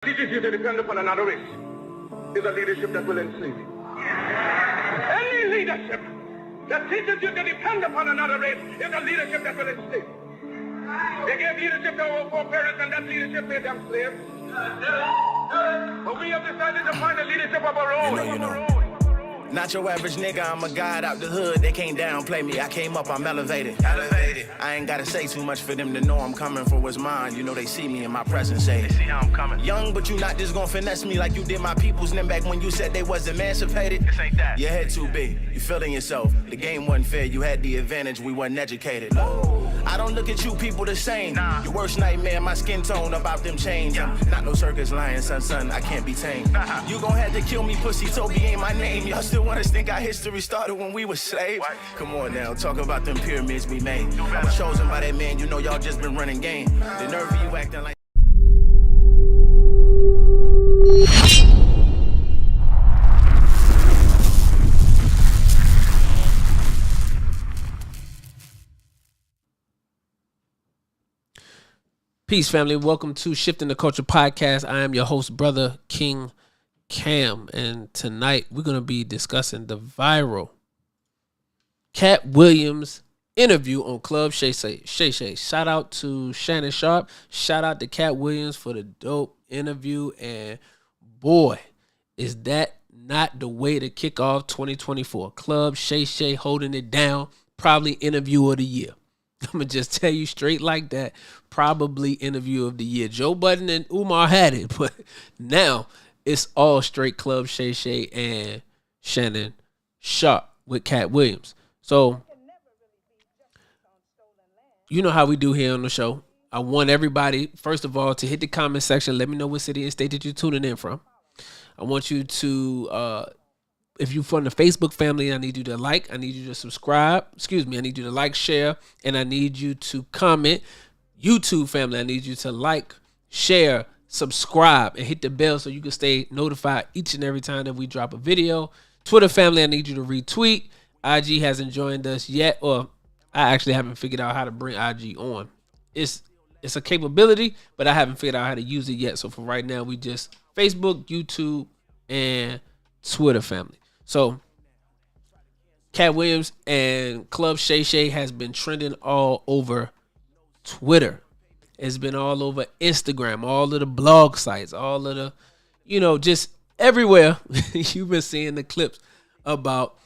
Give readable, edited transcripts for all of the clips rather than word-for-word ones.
Teaches you to depend upon another race is a leadership that will enslave you. Any leadership that teaches you to depend upon another race is a leadership that will enslave you. They gave leadership to our foreparents, and that leadership made them slaves. But we have decided to find a leadership of our own. Not your average nigga, I'm a guy out the hood. They can't downplay me. I came up, I'm elevated. I ain't gotta say too much for them to know I'm coming for what's mine. You know they see me in my presence, say they see how I'm coming. Young, but you not just gonna finesse me like you did my peoples. Then back when you said they was emancipated. This ain't that. Your head too big, you feeling yourself. The game wasn't fair, you had the advantage, we wasn't educated. I don't look at you people the same. Nah. Your worst nightmare, my skin tone about them chains. Yeah. Not no circus lion, son, I can't be tamed. You gon' have to kill me, pussy, Toby ain't my name. Y'all still want us think our history started when we were slaves? What? Come on now, talk about them pyramids we made. I was chosen by that man, you know y'all just been running game. The nerve of you acting like... Peace, family. Welcome to Shifting the Culture Podcast. I am your host, Brother King Cam, and tonight we're going to be discussing the viral Katt Williams interview on Club Shay Shay. Shout out to Shannon Sharp. Shout out to Katt Williams for the dope interview, and boy, is that not the way to kick off 2024. Club Shay Shay holding it down, probably interview of the year. I'm going to just tell you straight like that. Probably interview of the year. Joe Budden and Umar had it, but now it's all straight Club Shay Shay and Shannon Sharp with Katt Williams. So, you know how we do here on the show. I want everybody, first of all, to hit the comment section. Let me know what city and state that you're tuning in from. I want you to... if you're from the Facebook family, I need you to like. I need you to subscribe. I need you to like, share, and I need you to comment. YouTube family, I need you to like, share, subscribe, and hit the bell so you can stay notified each and every time that we drop a video. Twitter family, I need you to retweet. IG hasn't joined us yet, or I actually haven't figured out how to bring IG on. It's a capability, but I haven't figured out how to use it yet. So for right now, we just Facebook, YouTube, and Twitter family. So, Katt Williams and Club Shay Shay has been trending all over Twitter. It's been all over Instagram, all of the blog sites, all of the, just everywhere. You've been seeing the clips about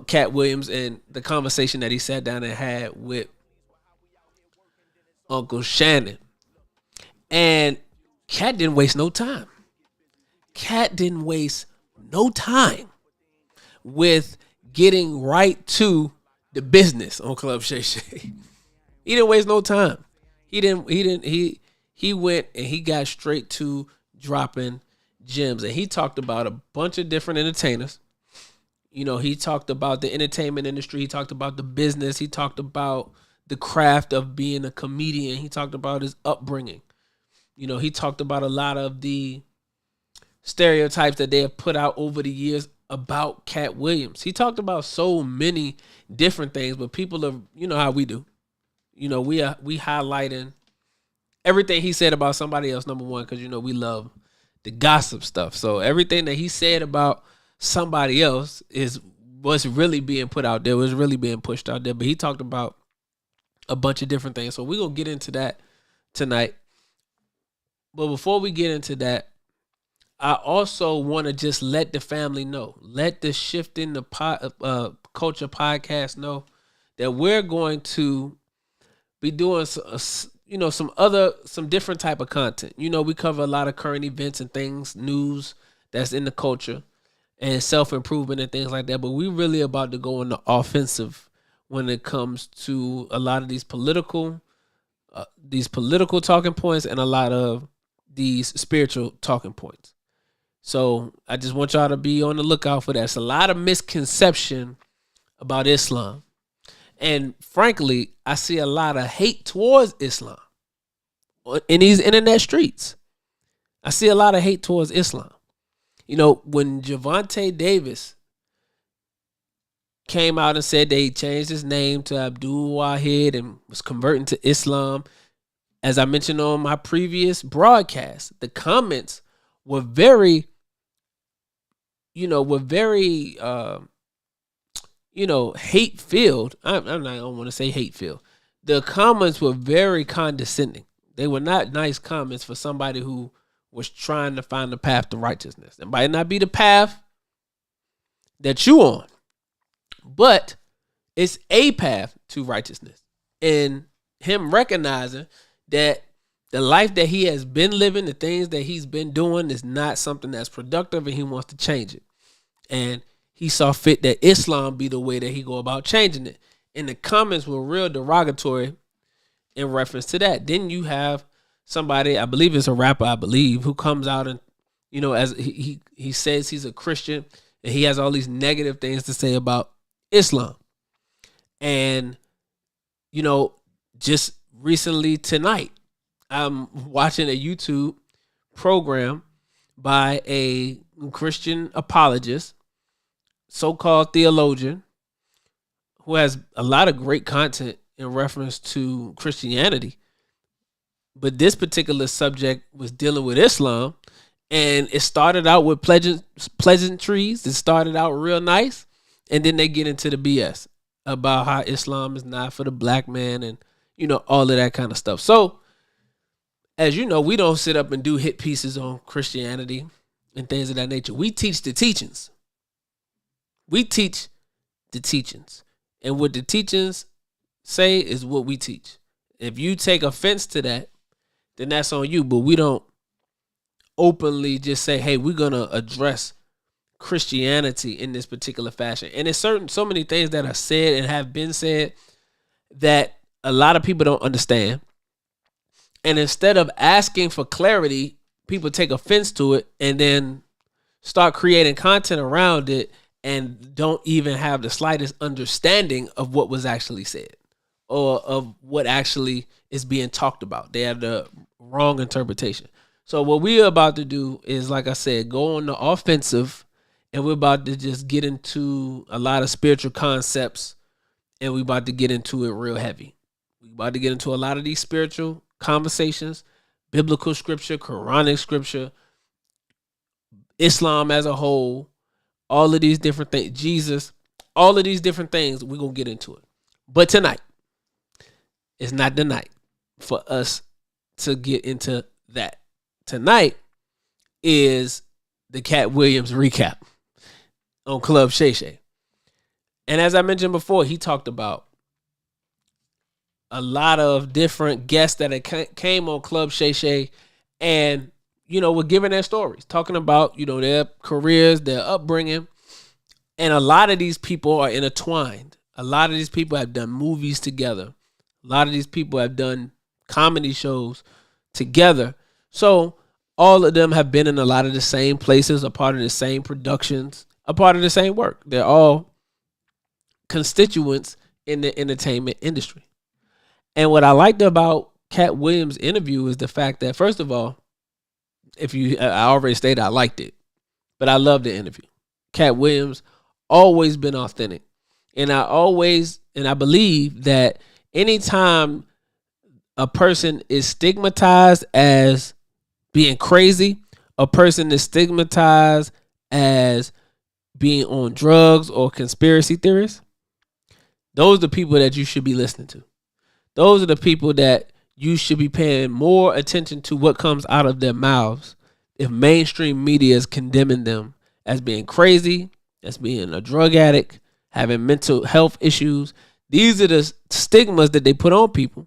Katt Williams and the conversation that he sat down and had with Uncle Shannon. And Katt didn't waste no time. Katt didn't waste no time with getting right to the business on Club Shay Shay. He didn't waste no time. He went and he got straight to dropping gems. And he talked about a bunch of different entertainers. He talked about the entertainment industry. He talked about the business. He talked about the craft of being a comedian. He talked about his upbringing. He talked about a lot of the stereotypes that they have put out over the years about Katt Williams. He talked about so many different things, but people are, how we do. We highlighting everything he said about somebody else, number one, because, we love the gossip stuff. So everything that he said about somebody else is what's really being put out there, was really being pushed out there. But he talked about a bunch of different things. So we're going to get into that tonight. But before we get into that, I also want to just let the family know, let the Shifting the Culture Podcast know that we're going to be doing, some different type of content. We cover a lot of current events and things, news that's in the culture and self-improvement and things like that. But we're really about to go on the offensive when it comes to a lot of these political talking points and a lot of these spiritual talking points. So I just want y'all to be on the lookout for that. It's a lot of misconception about Islam. And frankly, I see a lot of hate towards Islam in these internet streets. I see a lot of hate towards Islam. When Javante Davis came out and said that he changed his name to Abdul Wahid and was converting to Islam, as I mentioned on my previous broadcast, the comments were very, hate filled. I don't want to say hate filled. The comments were very condescending. They were not nice comments for somebody who was trying to find the path to righteousness. It might not be the path that you on, but it's a path to righteousness. And him recognizing that the life that he has been living, the things that he's been doing is not something that's productive, and he wants to change it. And he saw fit that Islam be the way that he go about changing it. And the comments were real derogatory in reference to that. Then you have somebody, I believe it's a rapper, who comes out and, as he says he's a Christian and he has all these negative things to say about Islam. And, just recently tonight, I'm watching a YouTube program by a Christian apologist, so-called theologian, who has a lot of great content in reference to Christianity. But this particular subject was dealing with Islam, and it started out with pleasantries. It started out real nice, and then they get into the BS about how Islam is not for the black man and, all of that kind of stuff. So, as you know, we don't sit up and do hit pieces on Christianity and things of that nature. We teach the teachings. And what the teachings say is what we teach. If you take offense to that, then that's on you. But we don't openly just say, hey, we're going to address Christianity in this particular fashion. And there's so many things that are said and have been said that a lot of people don't understand. And instead of asking for clarity, people take offense to it and then start creating content around it and don't even have the slightest understanding of what was actually said or of what actually is being talked about. They have the wrong interpretation. So what we're about to do is, like I said, go on the offensive, and we're about to just get into a lot of spiritual concepts, and we're about to get into it real heavy. We're about to get into a lot of these spiritual conversations, biblical scripture, Quranic scripture, Islam as a whole, all of these different things, Jesus, all of these different things, we're going to get into it. But tonight is not the night for us to get into that. Tonight is the Katt Williams recap on Club Shay Shay. And as I mentioned before, he talked about a lot of different guests that came on Club Shay Shay and, were giving their stories, talking about, their careers, their upbringing. And a lot of these people are intertwined. A lot of these people have done movies together. A lot of these people have done comedy shows together. So all of them have been in a lot of the same places, a part of the same productions, a part of the same work. They're all constituents in the entertainment industry. And what I liked about Katt Williams' interview is the fact that, first of all, I already stated I liked it, but I loved the interview. Katt Williams always been authentic. And I believe that anytime a person is stigmatized as being crazy, a person is stigmatized as being on drugs or conspiracy theorists, those are the people that you should be listening to. Those are the people that you should be paying more attention to what comes out of their mouths if mainstream media is condemning them as being crazy, as being a drug addict, having mental health issues. These are the stigmas that they put on people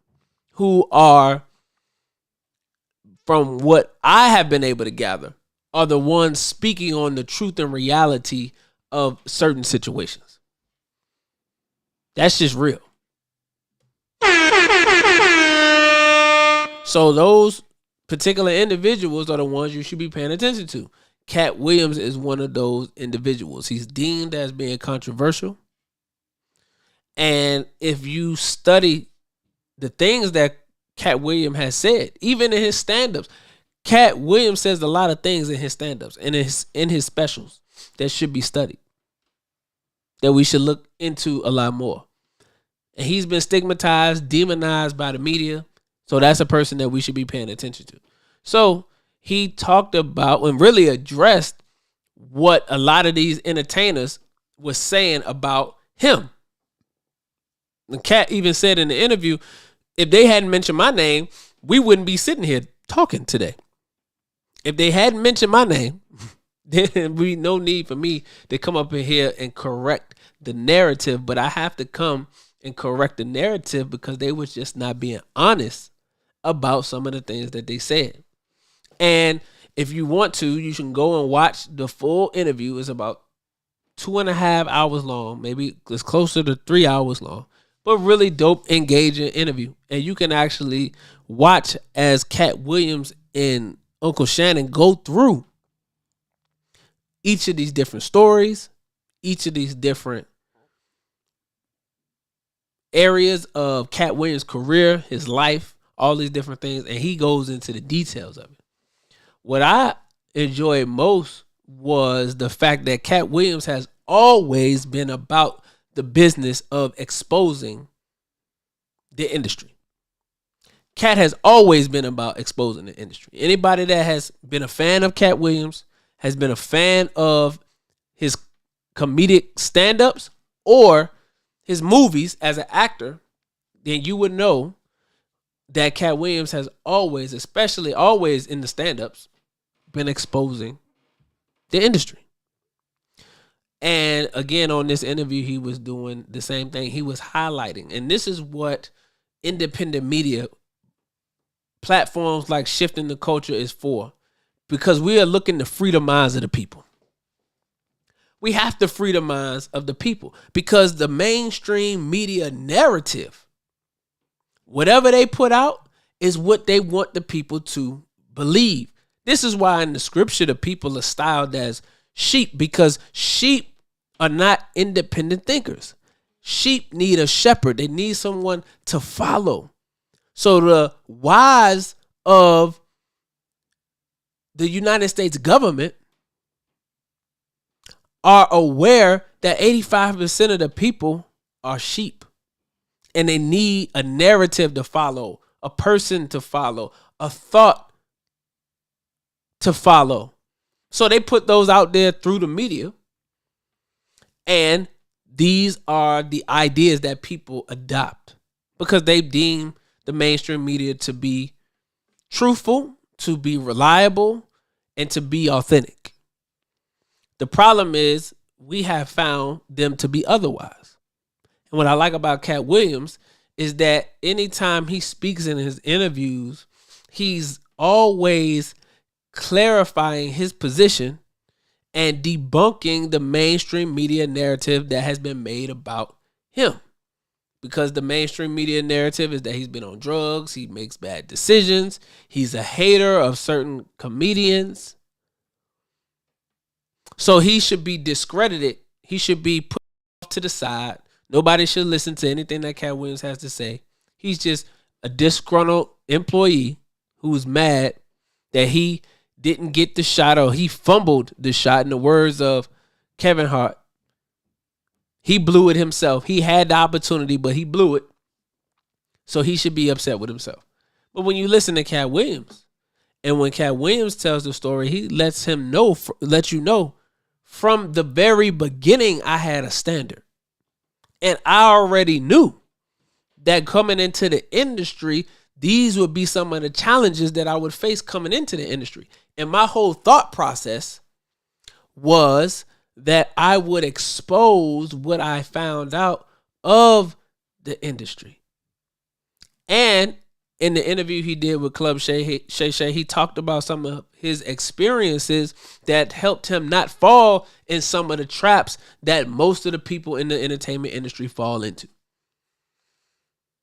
who are, from what I have been able to gather, are the ones speaking on the truth and reality of certain situations. That's just real. So those particular individuals are the ones you should be paying attention to. Katt Williams is one of those individuals. He's deemed as being controversial. And if you study the things that Katt Williams has said, even in his stand-ups, Katt Williams says a lot of things in his stand-ups and in his specials that should be studied, that we should look into a lot more. And he's been stigmatized, demonized by the media So that's a person that we should be paying attention to. So he talked about and really addressed what a lot of these entertainers was saying about him. And Katt even said in the interview, if they hadn't mentioned my name, we wouldn't be sitting here talking today. If they hadn't mentioned my name, then there'd be no need for me to come up in here and correct the narrative. But I have to come and correct the narrative because they was just not being honest about some of the things that they said. And if you want to, you can go and watch the full interview. It's about 2.5 hours long. Maybe it's closer to 3 hours long. But really dope, engaging interview. And you can actually watch as Katt Williams and Uncle Shannon go through each of these different stories, each of these different areas of Katt Williams' career, his life, all these different things. And he goes into the details of it. What I enjoyed most was the fact that Katt Williams has always been about the business of exposing the industry. Katt has always been about exposing the industry. Anybody that has been a fan of Katt Williams, has been a fan of his comedic stand-ups or his movies as an actor, then you would know that Katt Williams has always, especially always in the stand-ups, been exposing the industry. And again, on this interview, he was doing the same thing. He was highlighting. And this is what independent media platforms like Shifting the Culture is for. Because we are looking to free the minds of the people. We have to free the minds of the people. Because the mainstream media narrative, whatever they put out, is what they want the people to believe. This is why in the scripture, the people are styled as sheep, because sheep are not independent thinkers. Sheep need a shepherd. They need someone to follow. So the wise of the United States government are aware that 85% of the people are sheep. And they need a narrative to follow, a person to follow, a thought to follow. So they put those out there through the media. And these are the ideas that people adopt because they deem the mainstream media to be truthful, to be reliable, and to be authentic. The problem is we have found them to be otherwise. And what I like about Katt Williams is that anytime he speaks in his interviews, he's always clarifying his position and debunking the mainstream media narrative that has been made about him. Because the mainstream media narrative is that he's been on drugs, he makes bad decisions, he's a hater of certain comedians. So he should be discredited. He should be put off to the side. Nobody should listen to anything that Katt Williams has to say. He's just a disgruntled employee who's mad that he didn't get the shot or he fumbled the shot, in the words of Kevin Hart. He blew it himself. He had the opportunity, but he blew it. So he should be upset with himself. But when you listen to Katt Williams, and when Katt Williams tells the story, he lets you know from the very beginning, I had a standard. And I already knew that coming into the industry, these would be some of the challenges that I would face coming into the industry. And my whole thought process was that I would expose what I found out of the industry. And in the interview he did with Club Shay Shay, he talked about some of his experiences that helped him not fall in some of the traps that most of the people in the entertainment industry fall into.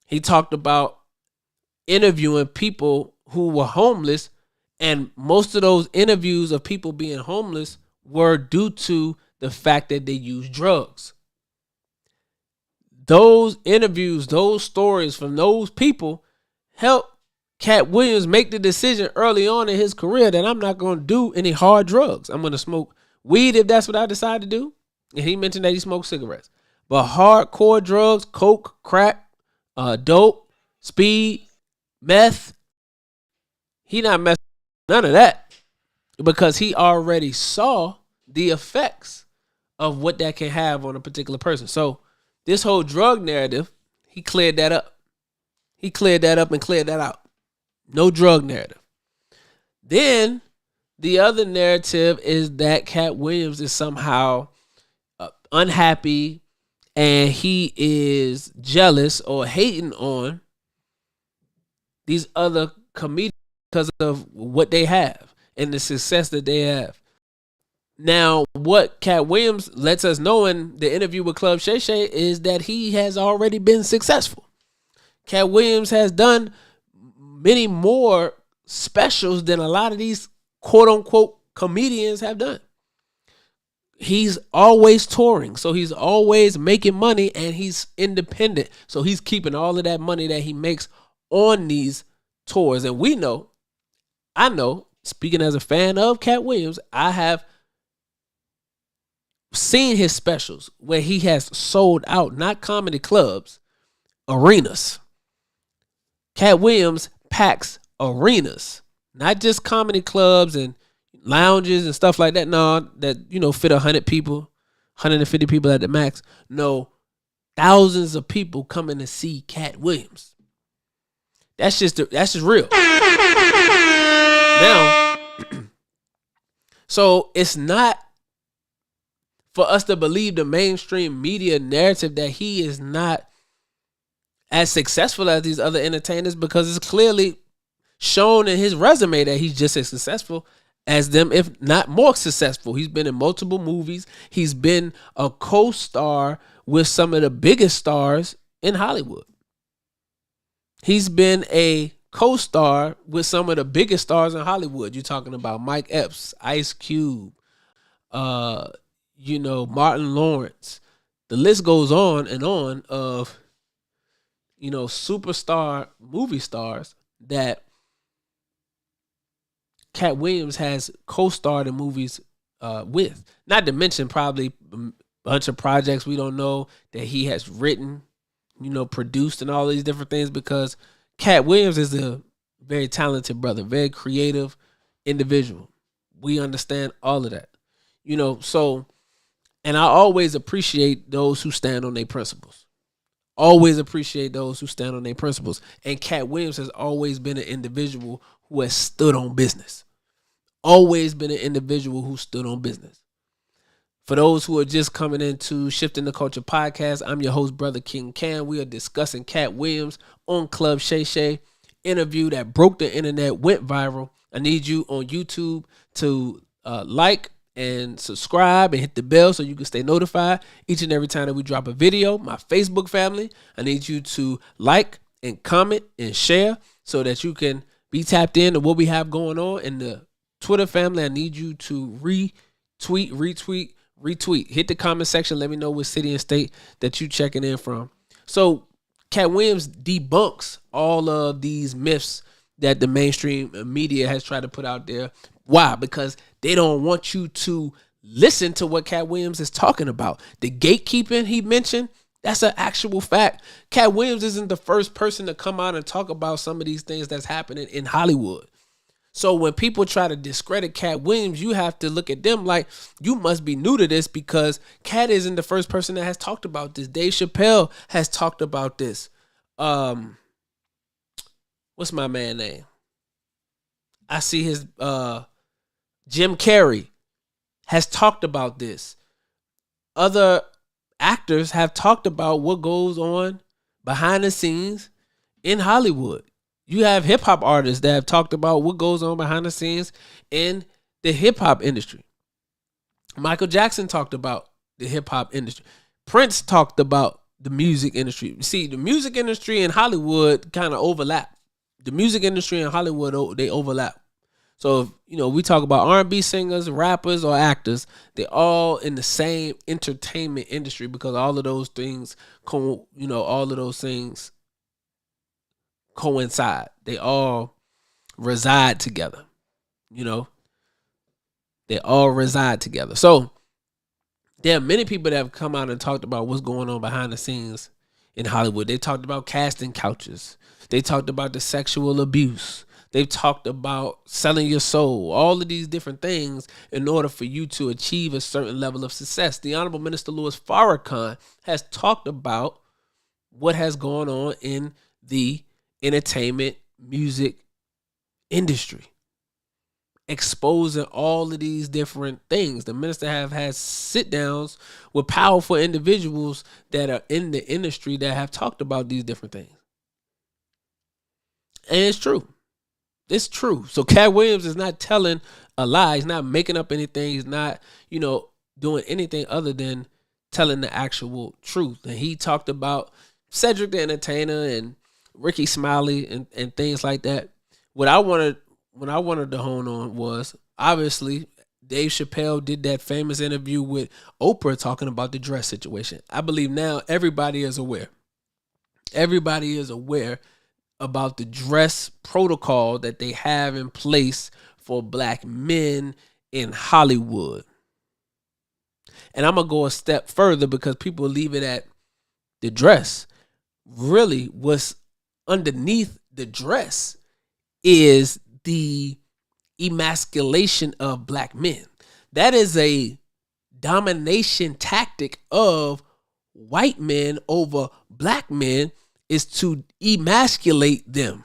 He talked about interviewing people who were homeless, and most of those interviews of people being homeless were due to the fact that they used drugs. Those interviews, those stories from those people helped Katt Williams make the decision early on in his career that I'm not going to do any hard drugs. I'm going to smoke weed if that's what I decide to do. And he mentioned that he smoked cigarettes. But hardcore drugs, coke, crack, dope, speed, Meth, he not messing with none of that because he already saw the effects of what that can have on a particular person. So this whole drug narrative, he cleared that up. He cleared that up and cleared that out. No drug narrative. Then the other narrative is that Katt Williams is somehow unhappy and he is jealous or hating on these other comedians because of what they have and the success that they have. Now, what Katt Williams lets us know in the interview with Club Shay Shay is that he has already been successful. Katt Williams has done many more specials than a lot of these quote-unquote comedians have done. He's always touring, so he's always making money, and he's independent, so he's keeping all of that money that he makes on these tours. And I know, speaking as a fan of Katt Williams, I have seen his specials where he has sold out, not comedy clubs, arenas. Katt Williams packs arenas, not just comedy clubs and lounges and stuff like that. No, that, fit 100 people, 150 people at the max. No, thousands of people coming to see Katt Williams. That's just real. Now, so it's not for us to believe the mainstream media narrative that he is not as successful as these other entertainers, because it's clearly shown in his resume that he's just as successful as them, if not more successful. He's been in multiple movies. He's been a co-star with some of the biggest stars in Hollywood. He's been a co-star with some of the biggest stars in Hollywood. You're talking about Mike Epps, Ice Cube, Martin Lawrence. The list goes on and on of, superstar movie stars that Katt Williams has co-starred in movies with. Not to mention probably a bunch of projects we don't know that he has written, produced and all these different things, because Katt Williams is a very talented brother, very creative individual. We understand all of that. So, and I always appreciate those who stand on their principles. Always appreciate those who stand on their principles. And Katt Williams has always been an individual who has stood on business. Always been an individual who stood on business. For those who are just coming into Shifting the Culture podcast, I'm your host, Brother King Cam. We are discussing Katt Williams on Club Shay Shay. Interview that broke the internet, went viral. I need you on YouTube to like and subscribe and hit the bell so you can stay notified each and every time that we drop a video. My Facebook family, I need you to like and comment and share so that you can be tapped in to what we have going on. In the Twitter family, I need you to retweet. Hit the comment section. Let me know what city and state that you checking in from. So Katt Williams debunks all of these myths that the mainstream media has tried to put out there. Why? Because they don't want you to listen to what Katt Williams is talking about. The gatekeeping he mentioned, that's an actual fact. Katt Williams isn't the first person to come out and talk about some of these things that's happening in Hollywood. So when people try to discredit Katt Williams, you have to look at them like, you must be new to this, because Katt isn't the first person that has talked about this. Dave Chappelle has talked about this. What's my man name? I see his Jim Carrey has talked about this. Other actors have talked about what goes on behind the scenes in Hollywood. You have hip hop artists that have talked about what goes on behind the scenes in the hip hop industry. Michael Jackson talked about the hip hop industry. Prince talked about the music industry. See, the music industry and Hollywood kind of overlap. The music industry and Hollywood, they overlap. So, we talk about R&B singers, rappers, or actors. They're all in the same entertainment industry, because all of those things, coincide. They all reside together. They all reside together. So there are many people that have come out and talked about what's going on behind the scenes in Hollywood. They talked about casting couches. They talked about the sexual abuse. They've talked about selling your soul, all of these different things in order for you to achieve a certain level of success. The Honorable Minister Louis Farrakhan has talked about what has gone on in the entertainment music industry, exposing all of these different things. The minister have had sit downs with powerful individuals that are in the industry that have talked about these different things. And it's true. It's true. So Katt Williams is not telling a lie. He's not making up anything. He's not, doing anything other than telling the actual truth. And he talked about Cedric the Entertainer and Ricky Smiley and things like that. What I wanted to hone on was, obviously, Dave Chappelle did that famous interview with Oprah talking about the dress situation. I believe now everybody is aware. Everybody is aware about the dress protocol that they have in place for black men in Hollywood. And I'm going to go a step further because people leave it at the dress. Really, what's underneath the dress is the emasculation of black men. That is a domination tactic of white men over black men, is to emasculate them.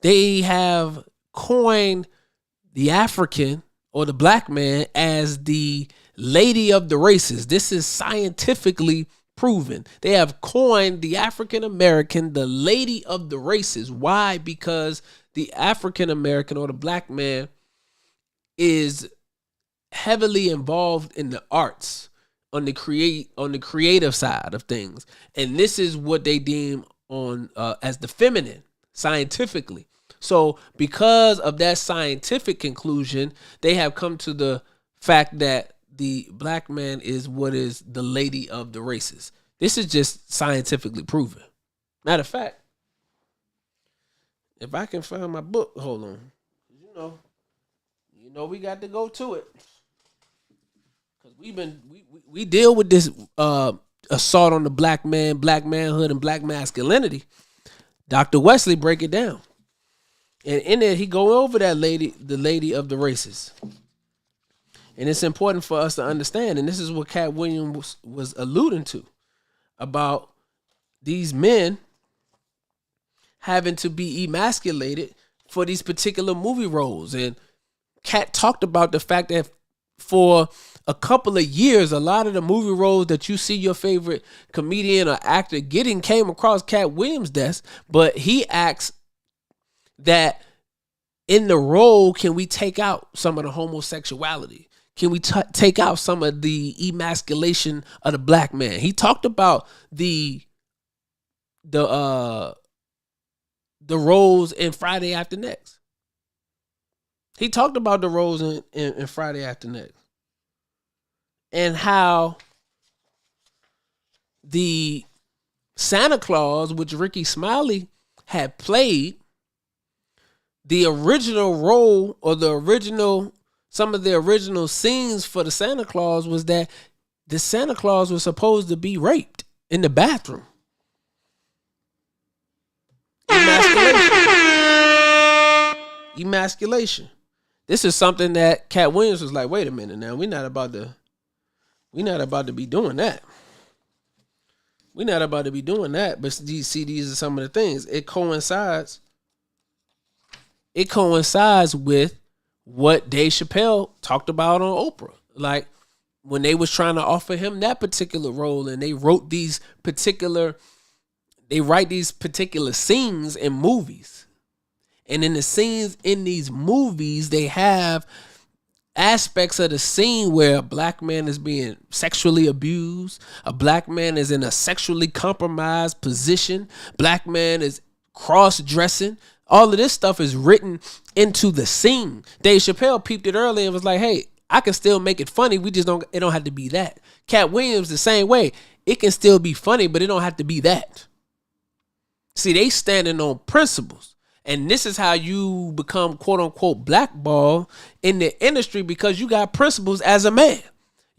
They have coined the African or the black man as the lady of the races. This is scientifically proven. They have coined the African American the lady of the races. Why? Because the African American or the black man is heavily involved in the arts, on the creative side of things, and this is what they deem on as the feminine scientifically. So because of that scientific conclusion, they have come to the fact that the black man is what is the lady of the races. This is just scientifically proven. Matter of fact, if I can find my book, hold on. You know, we got to go to it. We deal with this assault on the black man, black manhood, and black masculinity. Dr. Wesley break it down, and in it he go over that lady, the lady of the races, and it's important for us to understand. And this is what Katt Williams was alluding to about these men having to be emasculated for these particular movie roles. And Katt talked about the fact that for a couple of years, a lot of the movie roles that you see your favorite comedian or actor getting came across Katt Williams' desk, but he asked that in the role, can we take out some of the homosexuality? Can we take out some of the emasculation of the black man? He talked about the roles in Friday After Next. He talked about the roles in Friday After Next. And how the Santa Claus, which Ricky Smiley had played, the original role or some of the original scenes for the Santa Claus was that the Santa Claus was supposed to be raped in the bathroom. Emasculation. This is something that Katt Williams was like, wait a minute now, we're not about to be doing that. We're not about to be doing that. But these are some of the things. It coincides with what Dave Chappelle talked about on Oprah. Like when they was trying to offer him that particular role, and they write these particular scenes in movies. And in the scenes in these movies, they have aspects of the scene where a black man is being sexually abused, a black man is in a sexually compromised position, black man is cross-dressing. All of this stuff is written into the scene. Dave Chappelle peeped it early and was like, hey, I can still make it funny. It don't have to be that. Katt Williams the same way. It can still be funny, but it don't have to be that. See, they standing on principles. And this is how you become, quote unquote, blackball in the industry, because you got principles as a man.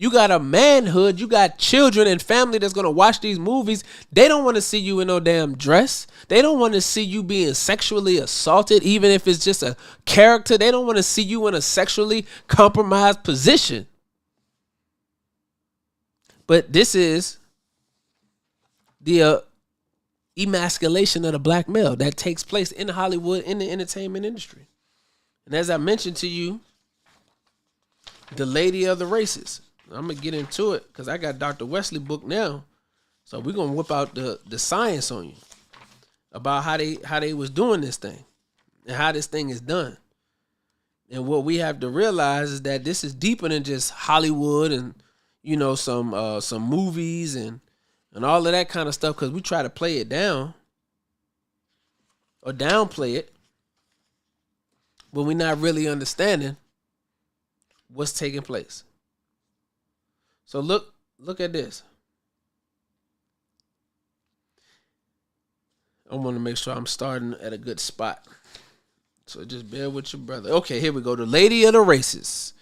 You got a manhood. You got children and family that's going to watch these movies. They don't want to see you in no damn dress. They don't want to see you being sexually assaulted, even if it's just a character. They don't want to see you in a sexually compromised position. But this is the emasculation of the black male that takes place in Hollywood, in the entertainment industry. And as I mentioned to you, the lady of the races. I'm going to get into it because I got Dr. Wesley book now. So we're going to whip out the science on you about how they was doing this thing and how this thing is done. And what we have to realize is that this is deeper than just Hollywood and, you know, some movies and all of that kind of stuff, because we try to play it down or downplay it, but we're not really understanding what's taking place. So look at this. I want to make sure I'm starting at a good spot. So just bear with your brother. Okay, here we go. The lady of the races.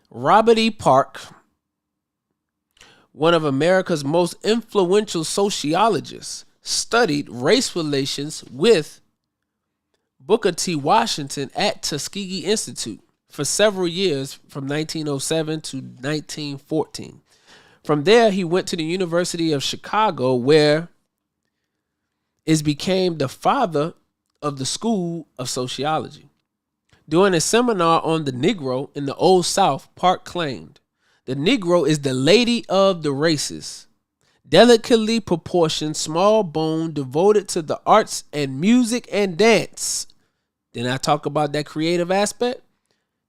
Robert E. Park, one of America's most influential sociologists, studied race relations with Booker T. Washington at Tuskegee Institute for several years from 1907 to 1914. From there, he went to the University of Chicago, where it became the father of the School of Sociology. During a seminar on the Negro in the Old South, Park claimed, "The Negro is the lady of the races, delicately proportioned, small bone, devoted to the arts and music and dance." Then I talk about that creative aspect.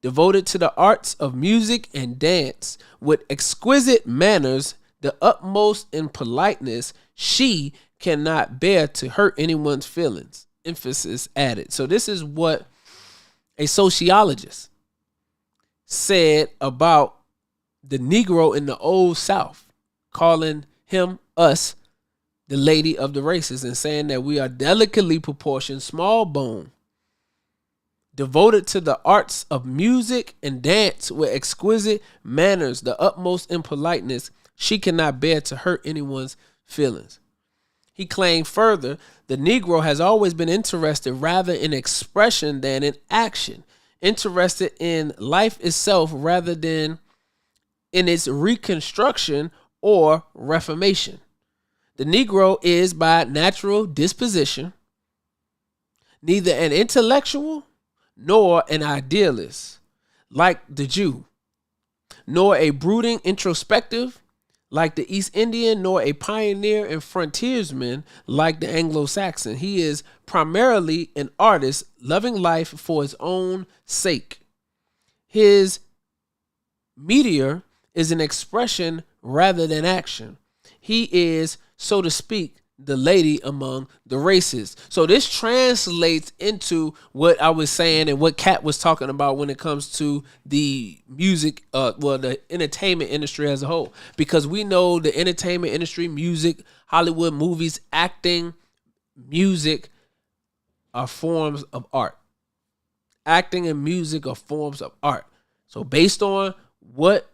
Devoted to the arts of music and dance, with exquisite manners, the utmost in politeness, she cannot bear to hurt anyone's feelings. Emphasis added. So this is what a sociologist said about the Negro in the Old South, calling him, us, the lady of the races, and saying that we are delicately proportioned, small bone, devoted to the arts of music and dance, with exquisite manners, the utmost in politeness, she cannot bear to hurt anyone's feelings. He claimed further, the Negro has always been interested rather in expression than in action, interested in life itself rather than in its reconstruction or reformation. The Negro is by natural disposition neither an intellectual nor an idealist like the Jew, nor a brooding introspective like the East Indian, nor a pioneer and frontiersman like the Anglo-Saxon. He is primarily an artist, loving life for his own sake. His meteor is an expression rather than action. He is, so to speak, the lady among the races. So this translates into what I was saying and what Katt was talking about when it comes to the music, the entertainment industry as a whole. Because we know the entertainment industry, music, Hollywood movies, acting, music are forms of art. Acting and music are forms of art. So based on what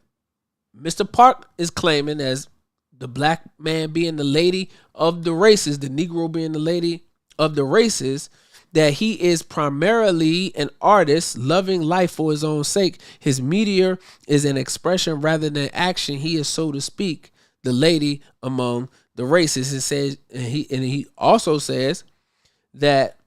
Mr. Park is claiming as the black man being the lady of the races, the Negro being the lady of the races, that he is primarily an artist loving life for his own sake. His meteor is an expression rather than action. He is, so to speak, the lady among the races. It says, and he also says that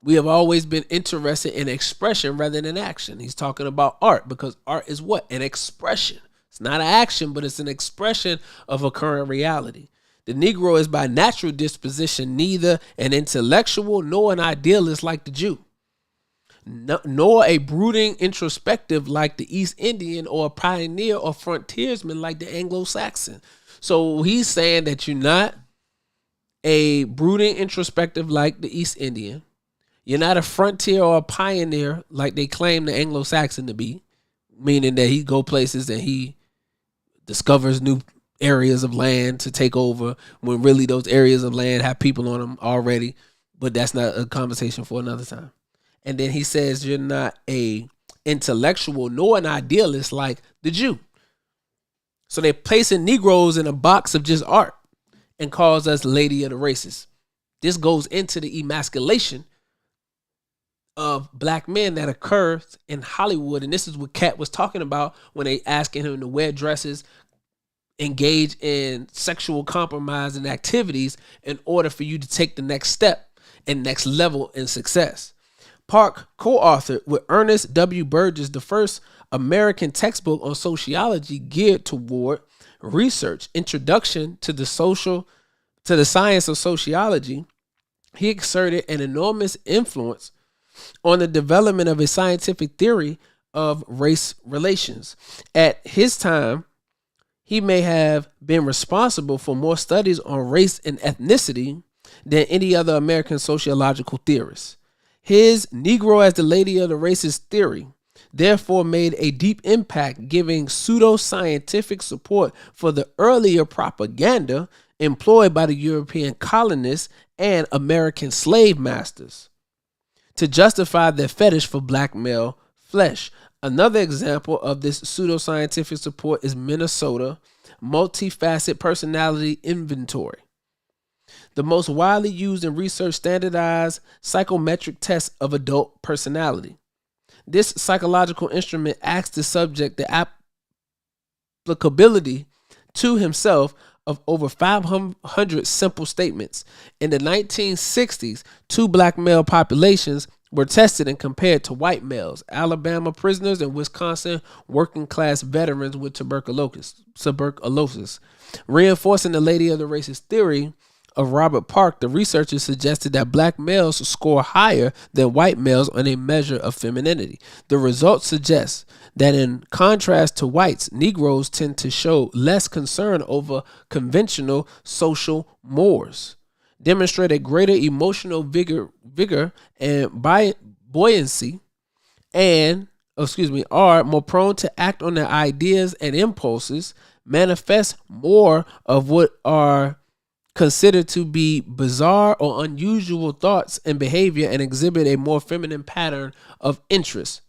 we have always been interested in expression rather than action. He's talking about art, because art is what? An expression. It's not an action, but it's an expression of a current reality. The Negro is by natural disposition neither an intellectual nor an idealist like the Jew, nor a brooding introspective like the East Indian, or a pioneer or frontiersman like the Anglo-Saxon. So he's saying that you're not a brooding introspective like the East Indian. You're not a frontier or a pioneer like they claim the Anglo-Saxon to be, meaning that he go places and he discovers new areas of land to take over, when really those areas of land have people on them already. But that's not a conversation for another time. And then he says you're not a intellectual nor an idealist like the Jew. So they're placing Negroes in a box of just art and calls us lady of the races. This goes into the emasculation of black men that occurs in Hollywood. And this is what Katt was talking about when they asking him to wear dresses, engage in sexual compromise and activities in order for you to take the next step and next level in success. Park co-authored with Ernest W. Burgess the first American textbook on sociology geared toward research, introduction to the science of sociology. He exerted an enormous influence on the development of a scientific theory of race relations. At his time, he may have been responsible for more studies on race and ethnicity than any other American sociological theorist. His Negro as the lady of the races theory therefore made a deep impact, giving pseudo-scientific support for the earlier propaganda employed by the European colonists and American slave masters to justify their fetish for black male flesh. Another example of this pseudoscientific support is Minnesota multifaceted personality inventory, the most widely used in research standardized psychometric test of adult personality. This psychological instrument asks the subject the applicability to himself of over 500 simple statements. In the 1960s, 2 black male populations were tested and compared to white males, Alabama prisoners and Wisconsin working class veterans with tuberculosis. Reinforcing the lady of the races theory of Robert Park, the researchers suggested that black males score higher than white males on a measure of femininity. The results suggest that in contrast to whites, Negroes tend to show less concern over conventional social mores, demonstrate a greater emotional vigor and buoyancy, and are more prone to act on their ideas and impulses, manifest more of what are considered to be bizarre or unusual thoughts and behavior, and exhibit a more feminine pattern of interest.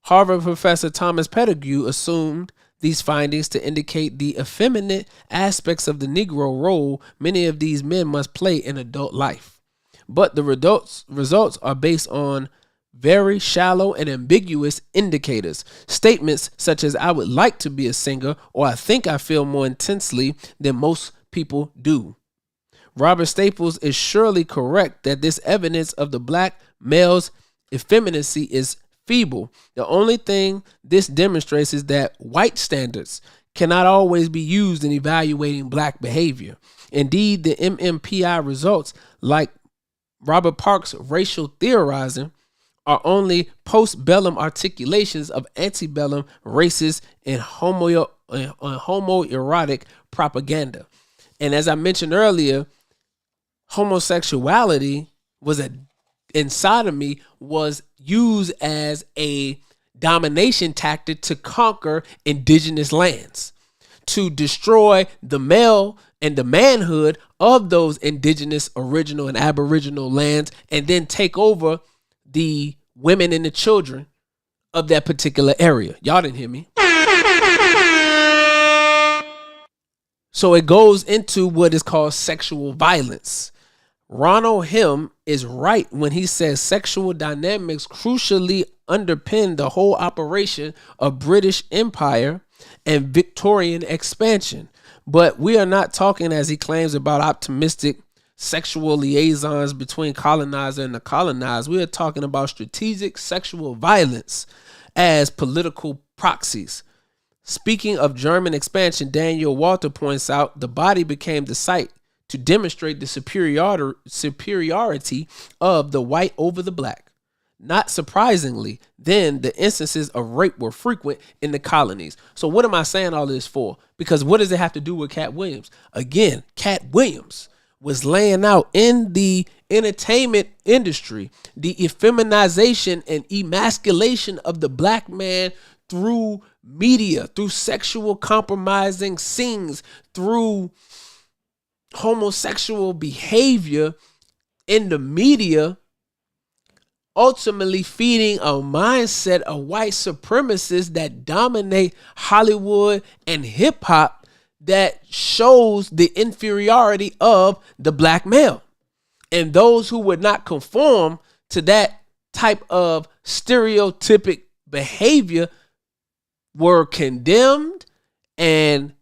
Harvard professor Thomas Pettigrew assumed these findings to indicate the effeminate aspects of the Negro role many of these men must play in adult life. But the results are based on very shallow and ambiguous indicators. Statements such as "I would like to be a singer" or "I think I feel more intensely than most people do." Robert Staples is surely correct that this evidence of the black male's effeminacy is feeble. The only thing this demonstrates is that white standards cannot always be used in evaluating black behavior. Indeed, the MMPI results, like Robert Park's racial theorizing, are only post-bellum articulations of antebellum racist and homoerotic propaganda. And as I mentioned earlier, homosexuality and sodomy was used as a domination tactic to conquer indigenous lands, to destroy the male and the manhood of those indigenous, original, and aboriginal lands, and then take over the women and the children of that particular area. Y'all didn't hear me. So it goes into what is called sexual violence. Ronald Him is right when he says sexual dynamics crucially underpin the whole operation of British Empire and Victorian expansion. But we are not talking, as he claims, about optimistic sexual liaisons between colonizer and the colonized. We are talking about strategic sexual violence as political proxies. Speaking of German expansion, Daniel Walter points out the body became the site to demonstrate the superiority of the white over the black. Not surprisingly, then the instances of rape were frequent in the colonies. So what am I saying all this for? Because what does it have to do with Katt Williams? Again, Katt Williams was laying out in the entertainment industry the effeminization and emasculation of the black man through media, through sexual compromising scenes, through homosexual behavior in the media, ultimately feeding a mindset of white supremacists that dominate Hollywood and hip hop that shows the inferiority of the black male. And those who would not conform to that type of stereotypic behavior were condemned and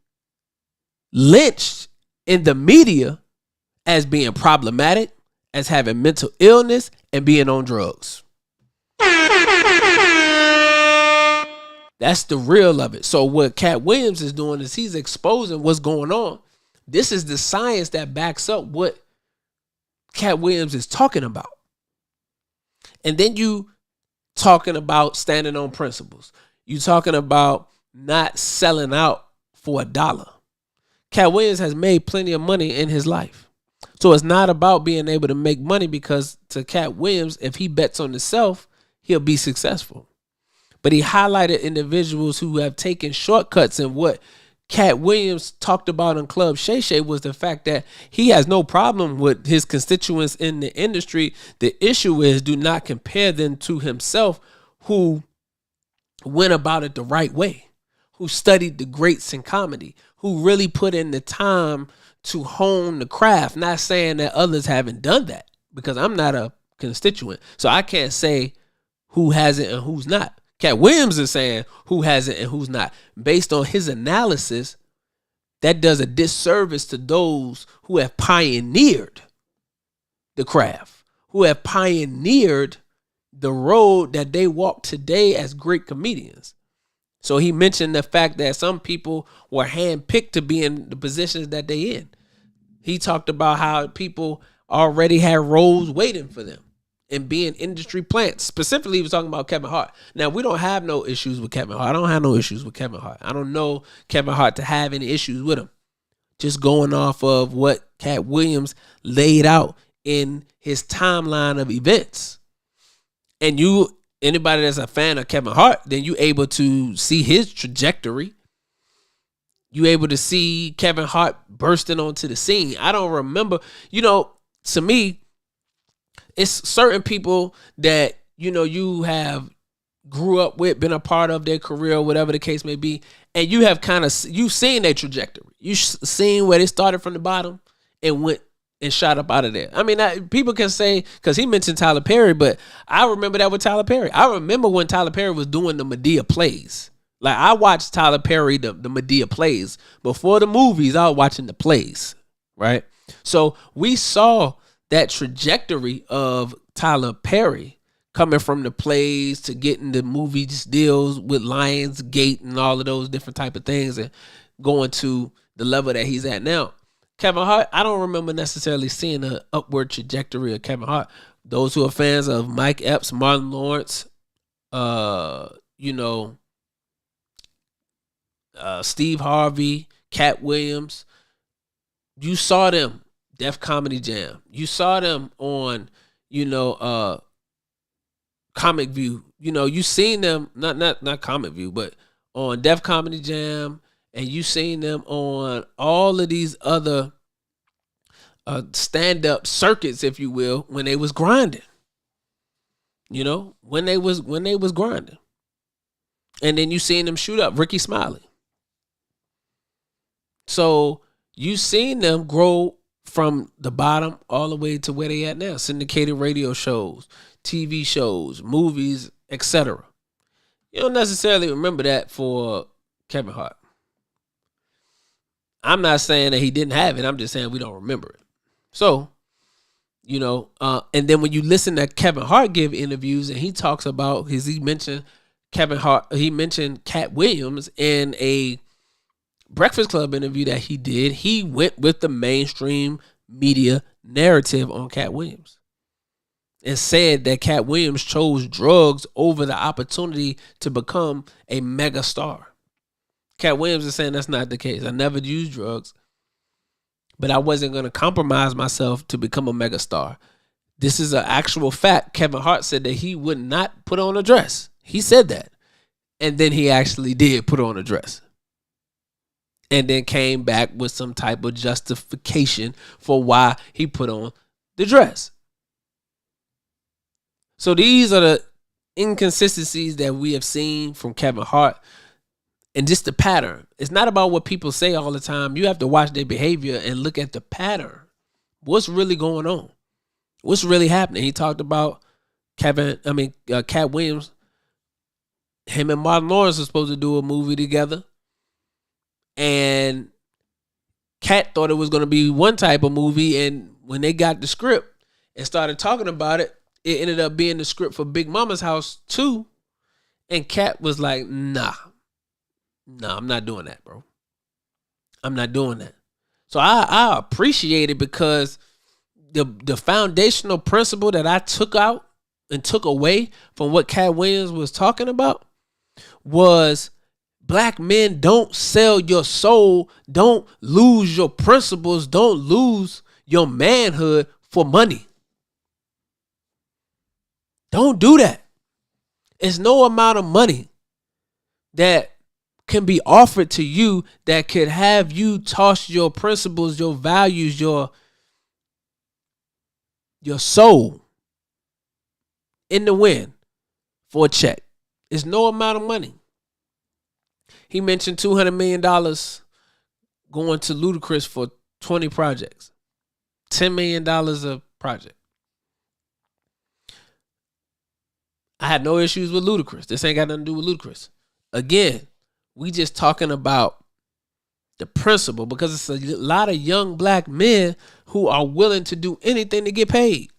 lynched in the media as being problematic, as having mental illness, and being on drugs. That's the real of it. So what Katt Williams is doing is he's exposing what's going on. This is the science that backs up what Katt Williams is talking about. And then you talking about standing on principles. You talking about not selling out for $1. Katt Williams has made plenty of money in his life. So it's not about being able to make money, because to Katt Williams, if he bets on himself, he'll be successful. But he highlighted individuals who have taken shortcuts, and what Katt Williams talked about in Club Shay Shay was the fact that he has no problem with his constituents in the industry. The issue is, do not compare them to himself, who went about it the right way, who studied the greats in comedy, who really put in the time to hone the craft. Not saying that others haven't done that, because I'm not a constituent, so I can't say who hasn't and who's not. Katt Williams is saying who hasn't and who's not. Based on his analysis, that does a disservice to those who have pioneered the craft, who have pioneered the road that they walk today as great comedians. So he mentioned the fact that some people were handpicked to be in the positions that they in. He talked about how people already had roles waiting for them and being industry plants. Specifically, he was talking about Kevin Hart. Now, we don't have no issues with Kevin Hart. I don't have no issues with Kevin Hart. I don't know Kevin Hart to have any issues with him. Just going off of what Katt Williams laid out in his timeline of events. And anybody that's a fan of Kevin Hart, then you able to see his trajectory. You able to see Kevin Hart bursting onto the scene. I don't remember, to me, it's certain people that, you have grew up with, been a part of their career, whatever the case may be. And you have you've seen their trajectory. You've seen where they started from the bottom and went and shot up out of there. I mean, people can say, because he mentioned Tyler Perry, but I remember that with Tyler Perry. I remember when Tyler Perry was doing the Medea plays. Like, I watched Tyler Perry, the Medea plays. Before the movies, I was watching the plays, right? So we saw that trajectory of Tyler Perry coming from the plays to getting the movie deals with Lionsgate and all of those different type of things, and going to the level that he's at now. Kevin Hart, I don't remember necessarily seeing an upward trajectory of Kevin Hart. Those who are fans of Mike Epps, Martin Lawrence, Steve Harvey, Katt Williams, you saw them Def Comedy Jam. You saw them on, Comic View. You seen them, not Comic View, but on Def Comedy Jam. And you seen them on all of these other stand-up circuits, if you will, when they was grinding. When they was grinding. And then you seen them shoot up Ricky Smiley. So you seen them grow from the bottom all the way to where they at now. Syndicated radio shows, TV shows, movies, etc. You don't necessarily remember that for Kevin Hart. I'm not saying that he didn't have it. I'm just saying we don't remember it. So, and then when you listen to Kevin Hart give interviews, and he talks about he mentioned Kevin Hart, he mentioned Katt Williams in a Breakfast Club interview that he did. He went with the mainstream media narrative on Katt Williams and said that Katt Williams chose drugs over the opportunity to become a mega star. Katt Williams is saying that's not the case. I never used drugs, but I wasn't going to compromise myself to become a megastar. This is an actual fact. Kevin Hart said that he would not put on a dress. He said that. And then he actually did put on a dress. And then came back with some type of justification for why he put on the dress. So these are the inconsistencies that we have seen from Kevin Hart, and just the pattern. It's not about what people say all the time. You have to watch their behavior and look at the pattern. What's really going on? What's really happening? He talked about Katt Williams. Him and Martin Lawrence are supposed to do a movie together, and Katt thought it was going to be one type of movie, and when they got the script and started talking about it, it ended up being the script for Big Mama's House 2, and Katt was like, nah, I'm not doing that, bro. I'm not doing that. So I appreciate it, because the foundational principle that I took out and took away from what Katt Williams was talking about was black men, don't sell your soul, don't lose your principles, don't lose your manhood for money. Don't do that. It's no amount of money that can be offered to you that could have you toss your principles, your values, your soul in the wind for a check. It's no amount of money. He mentioned $200 million going to Ludacris for 20 projects. $10 million a project. I had no issues with Ludacris. This ain't got nothing to do with Ludacris. Again, we just talking about the principle, because it's a lot of young black men who are willing to do anything to get paid.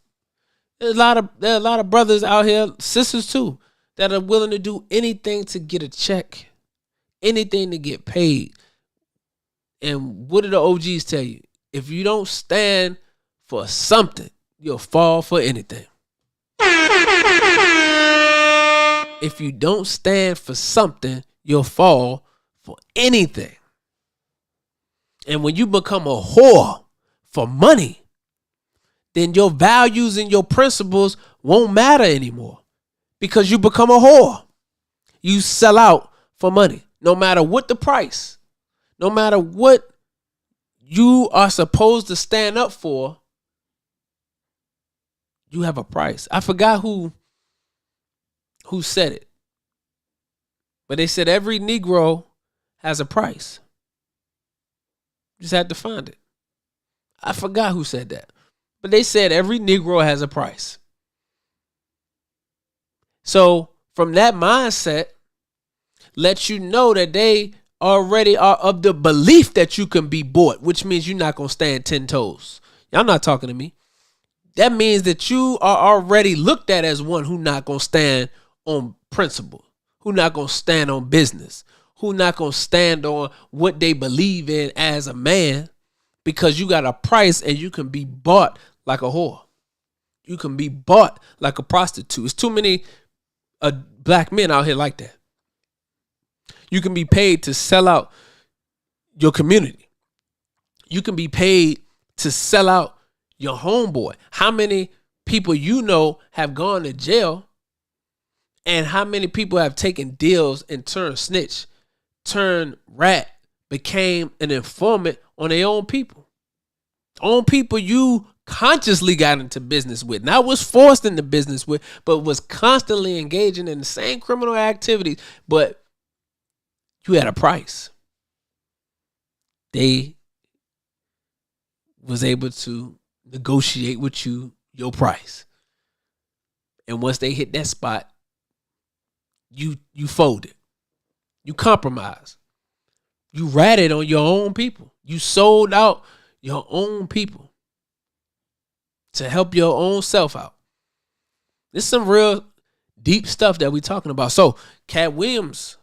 There are a lot of brothers out here, sisters too, that are willing to do anything to get a check, anything to get paid. And what do the OGs tell you? If you don't stand for something, you'll fall for anything. If you don't stand for something, you'll fall for anything. And when you become a whore for money, then your values and your principles won't matter anymore, because you become a whore. You sell out for money, no matter what the price, no matter what you are supposed to stand up for. You have a price. I forgot who said it, but they said every Negro has a price. Just had to find it. I forgot who said that, but they said every Negro has a price. So from that mindset, lets you know that they already are of the belief that you can be bought, which means you're not going to stand 10 toes. Y'all not talking to me. That means that you are already looked at as one who not going to stand on principle, who not going to stand on business, who not going to stand on what they believe in as a man, because you got a price and you can be bought like a whore. You can be bought like a prostitute. It's too many black men out here like that. You can be paid to sell out your community. You can be paid to sell out your homeboy. How many people you know have gone to jail, and how many people have taken deals and turned snitch, turned rat, became an informant on their own people? On people you consciously got into business with, not was forced into business with, but was constantly engaging in the same criminal activities, but you had a price. They was able to negotiate with you your price. And once they hit that spot, you folded. You compromised. You ratted on your own people. You sold out your own people to help your own self out. This is some real deep stuff that we're talking about. So Katt Williams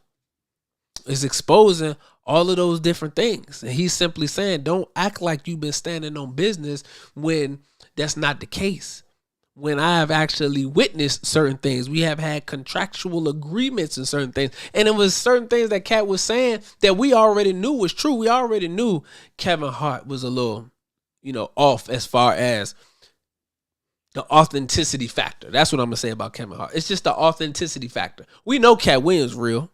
is exposing all of those different things. And he's simply saying, don't act like you've been standing on business when that's not the case. When I have actually witnessed certain things, we have had contractual agreements and certain things. And it was certain things that Katt was saying that we already knew was true. We already knew Kevin Hart was a little, off as far as the authenticity factor. That's what I'm going to say about Kevin Hart. It's just the authenticity factor. We know Katt Williams real.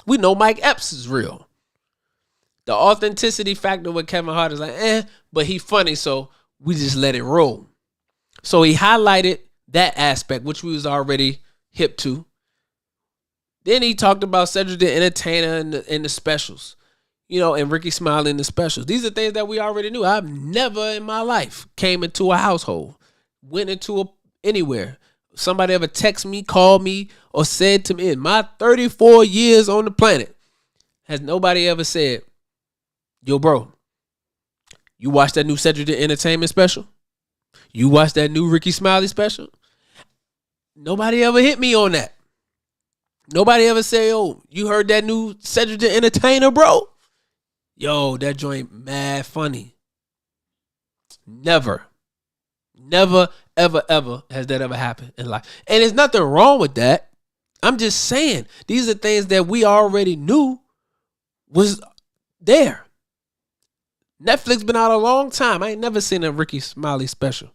We know Mike Epps is real. The authenticity factor with Kevin Hart is like, but he funny, so we just let it roll. So he highlighted that aspect, which we was already hip to. Then he talked about Cedric the Entertainer and the specials, and Ricky Smiley and the specials. These are things that we already knew. I've never in my life came into a household, went into anywhere. Somebody ever text me, called me, or said to me in my 34 years on the planet, has nobody ever said, yo, bro, you watched that new Cedric the Entertainment special? You watched that new Ricky Smiley special? Nobody ever hit me on that. Nobody ever say, "Oh, you heard that new Cedric the Entertainer, bro? Yo, that joint mad funny." Never, ever, ever has that ever happened in life. And there's nothing wrong with that. I'm just saying, these are things that we already knew was there. Netflix been out a long time. I ain't never seen a Ricky Smiley special.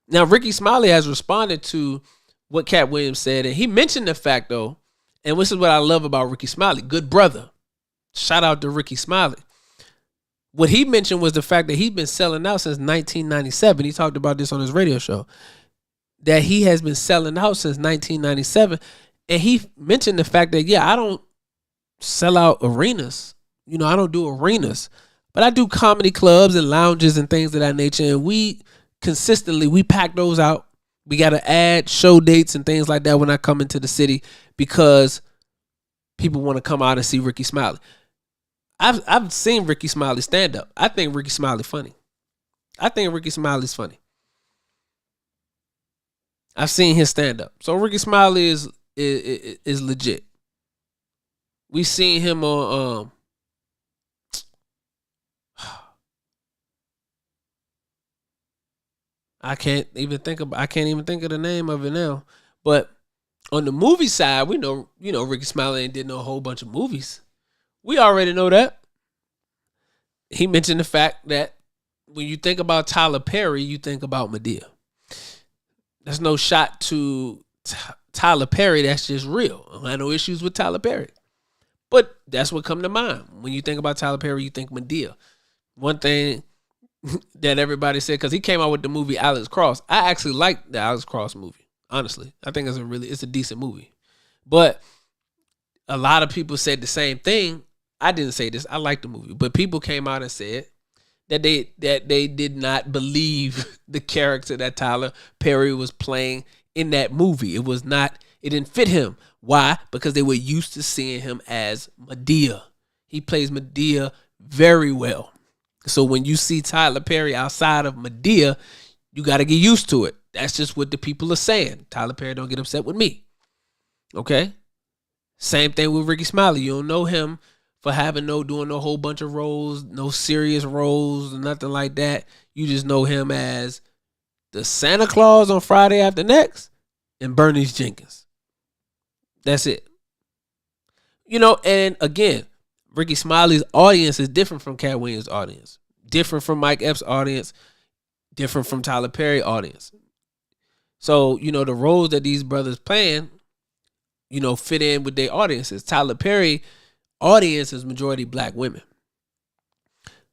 Now, Ricky Smiley has responded to what Katt Williams said, and he mentioned the fact, though, and this is what I love about Ricky Smiley, good brother. Shout out to Ricky Smiley. What he mentioned was the fact that he's been selling out since 1997. He talked about this on his radio show, that he has been selling out since 1997. And he mentioned the fact that, I don't sell out arenas. I don't do arenas, but I do comedy clubs and lounges and things of that nature. And we pack those out. We got to add show dates and things like that when I come into the city because people want to come out and see Ricky Smiley. I've seen Ricky Smiley stand up. I think Ricky Smiley funny. I think Ricky Smiley's funny. I've seen his stand up. So Ricky Smiley is legit. We seen him on I can't even think of the name of it now. But on the movie side, we know, Ricky Smiley ain't did no whole bunch of movies. We already know that. He mentioned the fact that when you think about Tyler Perry, you think about Madea. There's no shot to Tyler Perry. That's just real. I have no issues with Tyler Perry. But that's what come to mind. When you think about Tyler Perry, you think Madea. One thing that everybody said, because he came out with the movie Alex Cross. I actually like the Alex Cross movie, honestly. I think it's a decent movie. But a lot of people said the same thing. I didn't say this. I like the movie. But people came out and said that they did not believe the character that Tyler Perry was playing in that movie. It didn't fit him. Why? Because they were used to seeing him as Madea. He plays Madea very well. So when you see Tyler Perry outside of Madea, you got to get used to it. That's just what the people are saying. Tyler Perry don't get upset with me. Okay? Same thing with Ricky Smiley. You don't know him for doing a whole bunch of roles, no serious roles, nothing like that. You just know him as the Santa Claus on Friday After Next and Bernice Jenkins. That's it. And again, Ricky Smiley's audience is different from Katt Williams' audience, different from Mike Epps' audience, different from Tyler Perry's audience. So, the roles that these brothers playing, fit in with their audiences. Tyler Perry audience is majority black women.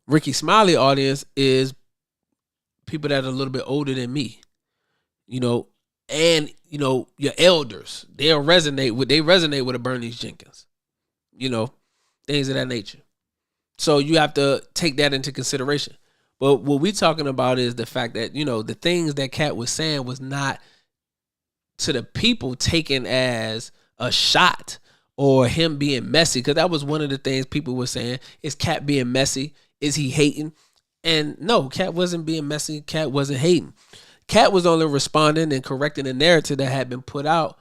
Ricky Smiley audience is people that are a little bit older than me, and, your elders. They resonate with a Bernice Jenkins, things of that nature. So you have to take that into consideration. But what we're talking about is the fact that, the things that Katt was saying was not to the people taken as a shot or him being messy. Because that was one of the things people were saying. Is Katt being messy? Is he hating? And no, Katt wasn't being messy. Katt wasn't hating. Katt was only responding and correcting the narrative that had been put out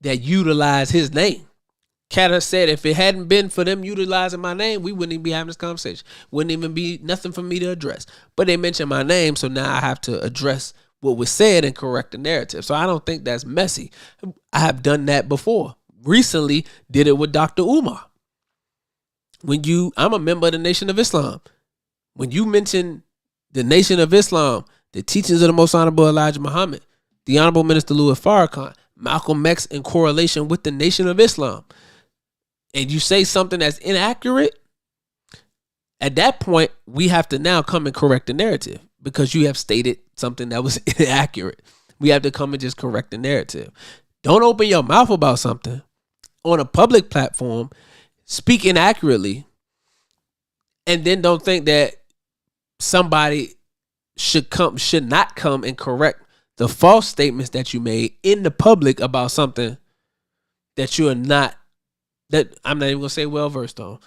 that utilized his name. Katt said, if it hadn't been for them utilizing my name, we wouldn't even be having this conversation. Wouldn't even be nothing for me to address. But they mentioned my name, so now I have to address what was said and correct the narrative. So I don't think that's messy. I have done that before. Recently, did it with Dr. Umar. I'm a member of the Nation of Islam. When you mention the Nation of Islam, the teachings of the Most Honorable Elijah Muhammad, the Honorable Minister Louis Farrakhan, Malcolm X in correlation with the Nation of Islam, and you say something that's inaccurate, at that point, we have to now come and correct the narrative. because you have stated something that was inaccurate. We have to come and just correct the narrative. Don't open your mouth about something on a public platform, speak inaccurately, and then don't think that somebody should not come and correct the false statements that you made in the public about something that you are not, that I'm not even gonna say well versed on,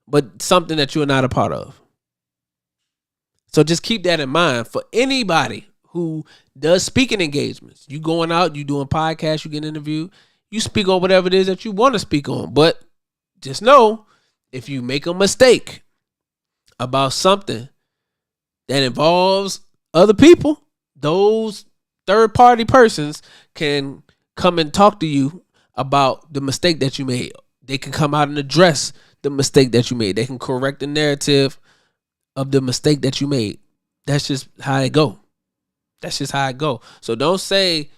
but something that you are not a part of. So just keep that in mind for anybody who does speaking engagements. You going out, you doing podcasts, you get interviewed, you speak on whatever it is that you want to speak on. But just know, if you make a mistake about something that involves other people, those third party persons can come and talk to you about the mistake that you made. They can come out and address the mistake that you made. They can correct the narrative of the mistake that you made. That's just how it go. That's just how it go. So don't say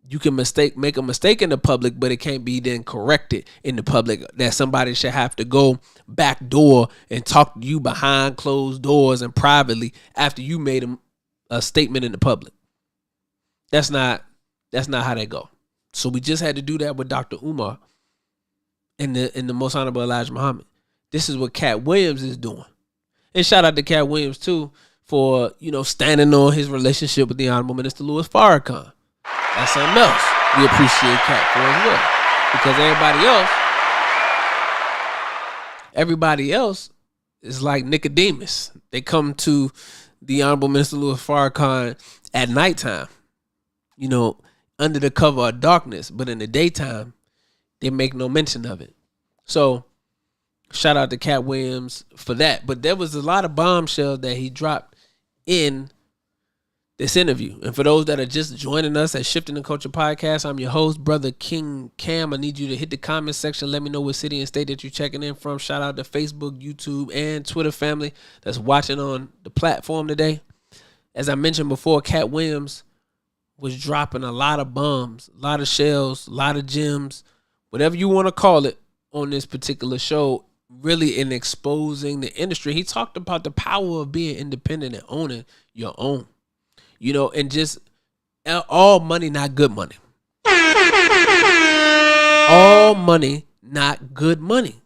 you can make a mistake in the public, but it can't be then corrected in the public, that somebody should have to go back door and talk to you behind closed doors and privately after you made a statement in the public. That's not how they go. So we just had to do that with Dr. Umar and the Most Honorable Elijah Muhammad. This is what Katt Williams is doing. And shout out to Katt Williams too for, standing on his relationship with the Honorable Minister Louis Farrakhan. That's something else we appreciate Katt for as well. Because everybody else is like Nicodemus. They come to the Honorable Minister Louis Farrakhan at nighttime, under the cover of darkness. But in the daytime, they make no mention of it. So shout out to Katt Williams for that. But there was a lot of bombshells that he dropped in this interview. And for those that are just joining us at Shifting the Culture Podcast, I'm your host, Brother King Cam. I need you to hit the comment section. Let me know what city and state that you're checking in from. Shout out to Facebook, YouTube, and Twitter family that's watching on the platform today. As I mentioned before, Katt Williams was dropping a lot of bombs, a lot of shells, a lot of gems, whatever you want to call it, on this particular show, really in exposing the industry. He talked about the power of being independent and owning your own, and just all money, not good money. All money, not good money.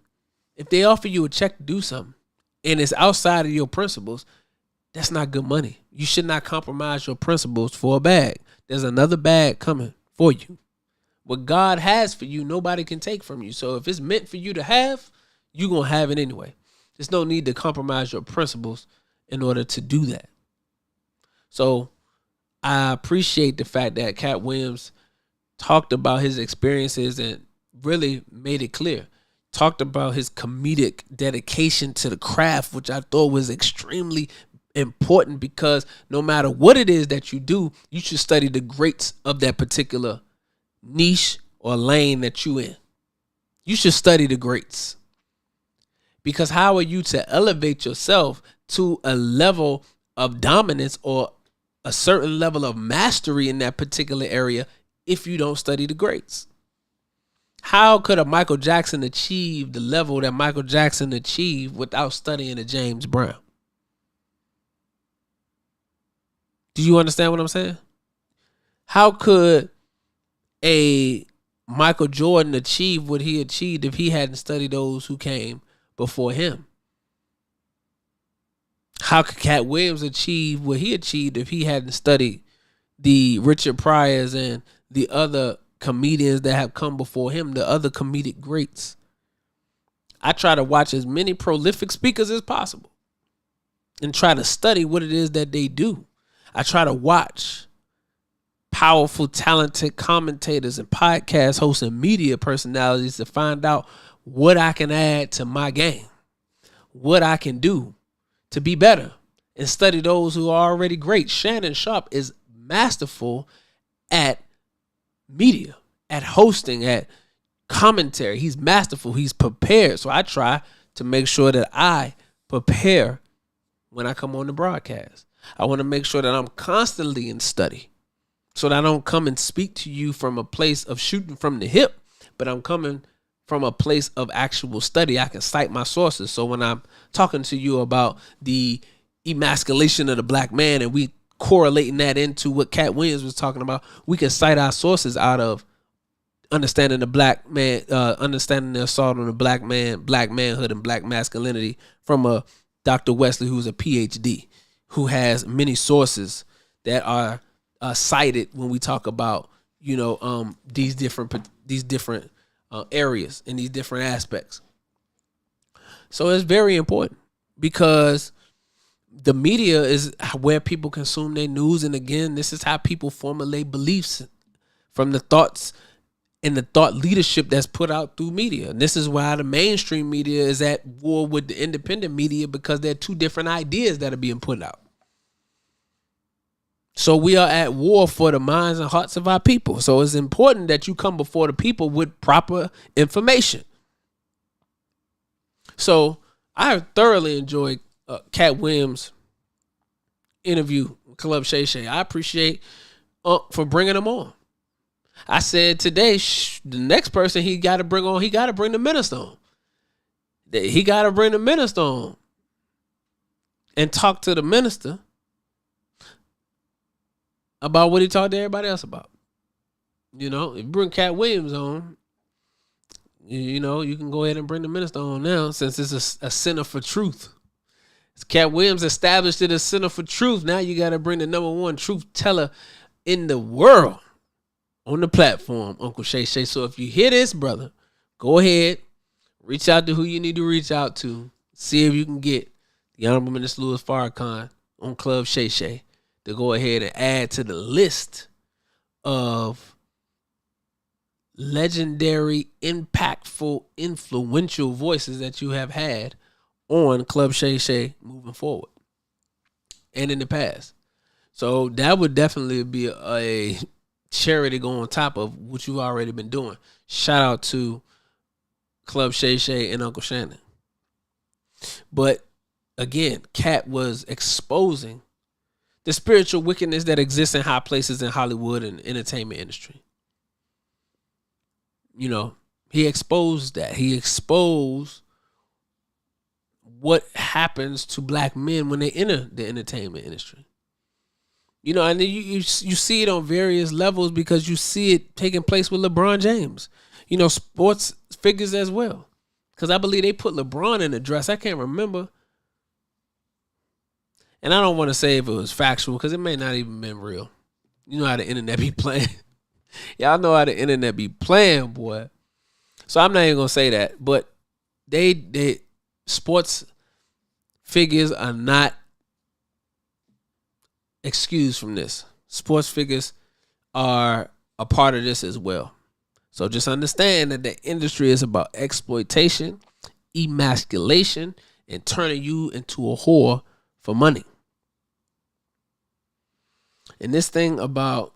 If they offer you a check to do something and it's outside of your principles, that's not good money. You should not compromise your principles for a bag. There's another bag coming for you. What God has for you, nobody can take from you. So if it's meant for you to have, you're going to have it anyway. There's no need to compromise your principles in order to do that. So I appreciate the fact that Katt Williams talked about his experiences and really made it clear. Talked about his comedic dedication to the craft, which I thought was extremely important, because no matter what it is that you do, you should study the greats of that particular niche or lane that you in. You should study the greats, because how are you to elevate yourself to a level of dominance or a certain level of mastery in that particular area if you don't study the greats? How could a Michael Jackson achieve the level that Michael Jackson achieved without studying a James Brown? Do you understand what I'm saying? How could a Michael Jordan achieve what he achieved if he hadn't studied those who came before him? How could Katt Williams achieve what he achieved if he hadn't studied the Richard Pryors and the other comedians that have come before him, the other comedic greats? I try to watch as many prolific speakers as possible and try to study what it is that they do. I try to watch powerful, talented commentators and podcast hosts and media personalities to find out what I can add to my game, what I can do to be better, and study those who are already great. Shannon Sharp is masterful at media, at hosting, at commentary. He's masterful. He's prepared. So I try to make sure that I prepare when I come on the broadcast. I want to make sure that I'm constantly in study, so that I don't come and speak to you from a place of shooting from the hip, but I'm coming from a place of actual study. I can cite my sources. So when I'm talking to you about the emasculation of the black man, and we correlating that into what Katt Williams was talking about, we can cite our sources out of understanding the black man, understanding the assault on the black man, black manhood, and black masculinity from a Dr. Wesley, who's a PhD, who has many sources that are cited when we talk about, these different areas and these different aspects. So it's very important because the media is where people consume their news. And again, this is how people formulate beliefs from the thoughts and the thought leadership that's put out through media. And this is why the mainstream media is at war with the independent media, because there are two different ideas that are being put out. So we are at war for the minds and hearts of our people. So it's important that you come before the people with proper information. So I thoroughly enjoyed Katt Williams' interview with Club Shay Shay. I appreciate for bringing him on. I said today, the next person he got to bring on, he got to bring the minister on. He got to bring the minister on and talk to the minister about what he talked to everybody else about. If you bring Katt Williams on, you can go ahead and bring the minister on now, since it's a center for truth. Katt Williams established it as center for truth. Now you got to bring the number one truth teller in the world on the platform, Uncle Shay Shay. So if you hear this, brother, go ahead, reach out to who you need to reach out to. See if you can get the Honorable Minister Louis Farrakhan on Club Shay Shay to go ahead and add to the list of legendary, impactful, influential voices that you have had on Club Shay Shay moving forward and in the past. So that would definitely be a charity go on top of what you've already been doing. Shout out to Club Shay Shay and Uncle Shannon. But again, Katt was exposing the spiritual wickedness that exists in high places in Hollywood and entertainment industry. He exposed that. He exposed what happens to black men when they enter the entertainment industry. And then you see it on various levels, because you see it taking place with LeBron James. Sports figures as well. Because I believe they put LeBron in a dress. I can't remember. And I don't want to say if it was factual, because it may not even been real. You know how the internet be playing. Y'all know how the internet be playing, boy. So I'm not even going to say that. But they sports figures are not excused from this. Sports figures are a part of this as well. So just understand that the industry is about exploitation, emasculation, and turning you into a whore for money. And this thing about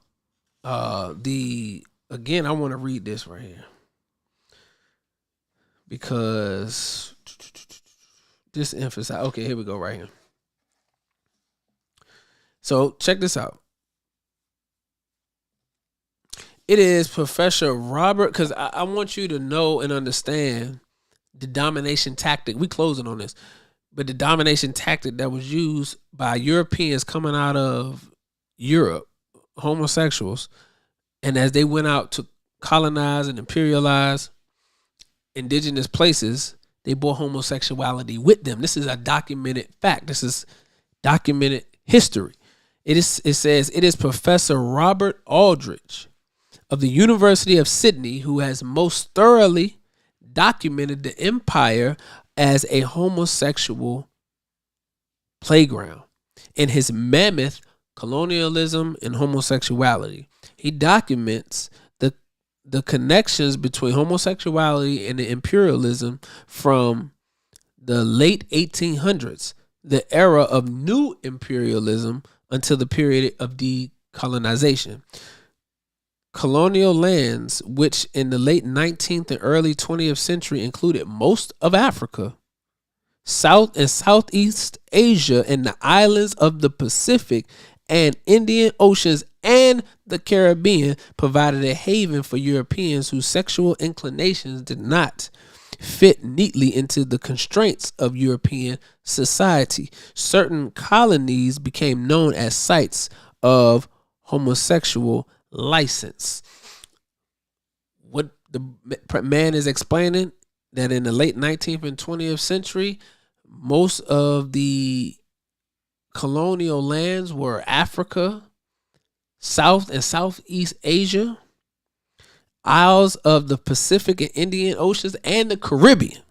again, I want to read this right here, because this emphasize. Okay, here we go right here. So check this out. It is Professor Robert, because I want you to know and understand the domination tactic. We closing on this, but the domination tactic that was used by Europeans coming out of Europe, homosexuals, and as they went out to colonize and imperialize indigenous places, they brought homosexuality with them. This is a documented fact. This is documented history. It says it is Professor Robert Aldrich of the University of Sydney who has most thoroughly documented the empire as a homosexual playground in his mammoth Colonialism and Homosexuality. He documents the connections between homosexuality and the imperialism from the late 1800s, the era of new imperialism, until the period of decolonization. Colonial lands, which in the late 19th and early 20th century included most of Africa, South and Southeast Asia, and the islands of the Pacific and Indian Oceans and the Caribbean, provided a haven for Europeans whose sexual inclinations did not fit neatly into the constraints of European society. Certain colonies became known as sites of homosexual license. What the man is explaining, that in the late 19th and 20th century, most of the colonial lands were Africa, South and Southeast Asia, isles of the Pacific and Indian Oceans, and the Caribbean,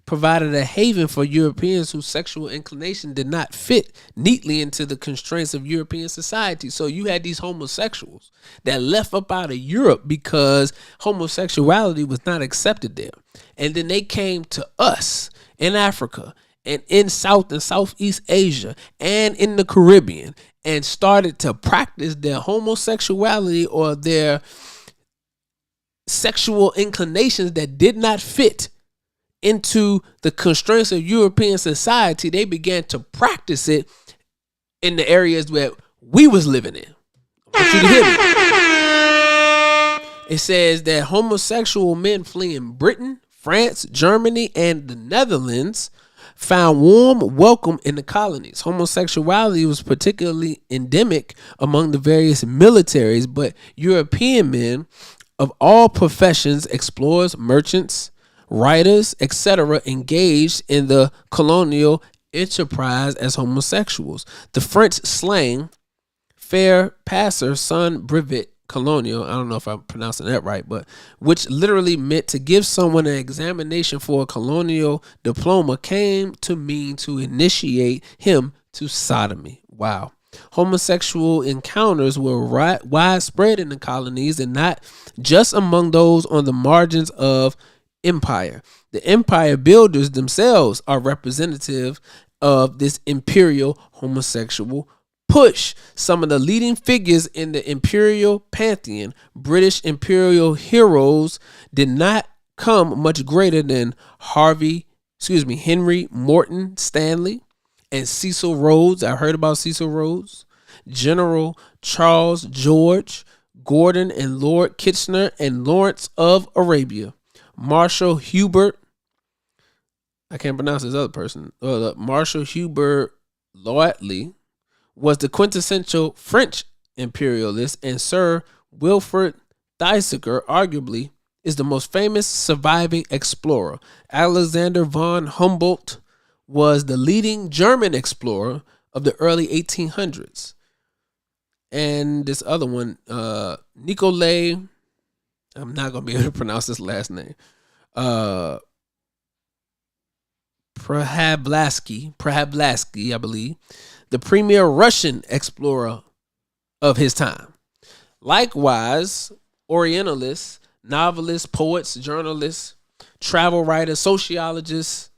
provided a haven for Europeans whose sexual inclination did not fit neatly into the constraints of European society. So you had these homosexuals that left up out of Europe because homosexuality was not accepted there. And then they came to us in Africa and in South and Southeast Asia and in the Caribbean and started to practice their homosexuality or their sexual inclinations that did not fit into the constraints of European society. They began to practice it in the areas where we was living in. I want you to hear me. It says that homosexual men fleeing Britain, France, Germany, and the Netherlands found warm welcome in the colonies. Homosexuality was particularly endemic among the various militaries, but European men of all professions, explorers, merchants, writers, etc., engaged in the colonial enterprise as homosexuals. The French slang, faire passer son brevet colonial, I don't know if I'm pronouncing that right, but which literally meant to give someone an examination for a colonial diploma, came to mean to initiate him to sodomy. Wow. Homosexual encounters were widespread in the colonies and not just among those on the margins of empire. The empire builders themselves are representative of this imperial homosexual push. Some of the leading figures in the imperial pantheon, British imperial heroes, did not come much greater than Henry Morton Stanley and Cecil Rhodes. I heard about Cecil Rhodes. General Charles George Gordon and Lord Kitchener and Lawrence of Arabia. Marshal Hubert, I can't pronounce this other person. Marshal Hubert Loatley was the quintessential French imperialist, and Sir Wilfrid Thesiger arguably is the most famous surviving explorer. Alexander von Humboldt was the leading German explorer of the early 1800s. And this other one, Nikolai, I'm not going to be able to pronounce this last name, Prehablasky, I believe, the premier Russian explorer of his time. Likewise, Orientalists, novelists, poets, journalists, travel writers, sociologists,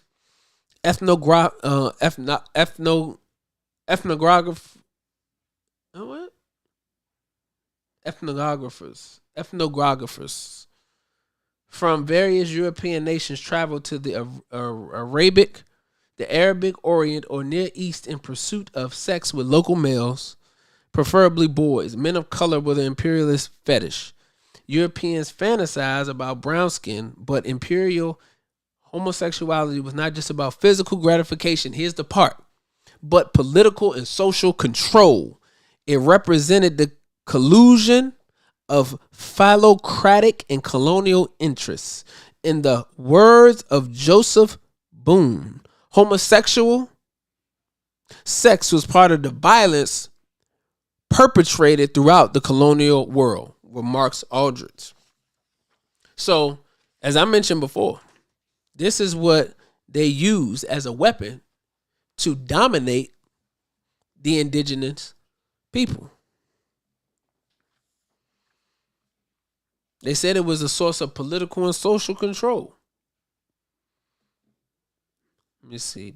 ethnographers from various European nations traveled to the Arabic Orient or Near East in pursuit of sex with local males, preferably boys, men of color with an imperialist fetish. Europeans fantasize about brown skin, but imperial homosexuality was not just about physical gratification. Here's the part. But political and social control. It represented the collusion of phallocratic and colonial interests. In the words of Joseph Boone, homosexual sex was part of the violence perpetrated throughout the colonial world, remarks Aldrich. So, as I mentioned before, this is what they use as a weapon to dominate the indigenous people. They said it was a source of political and social control. Let me see.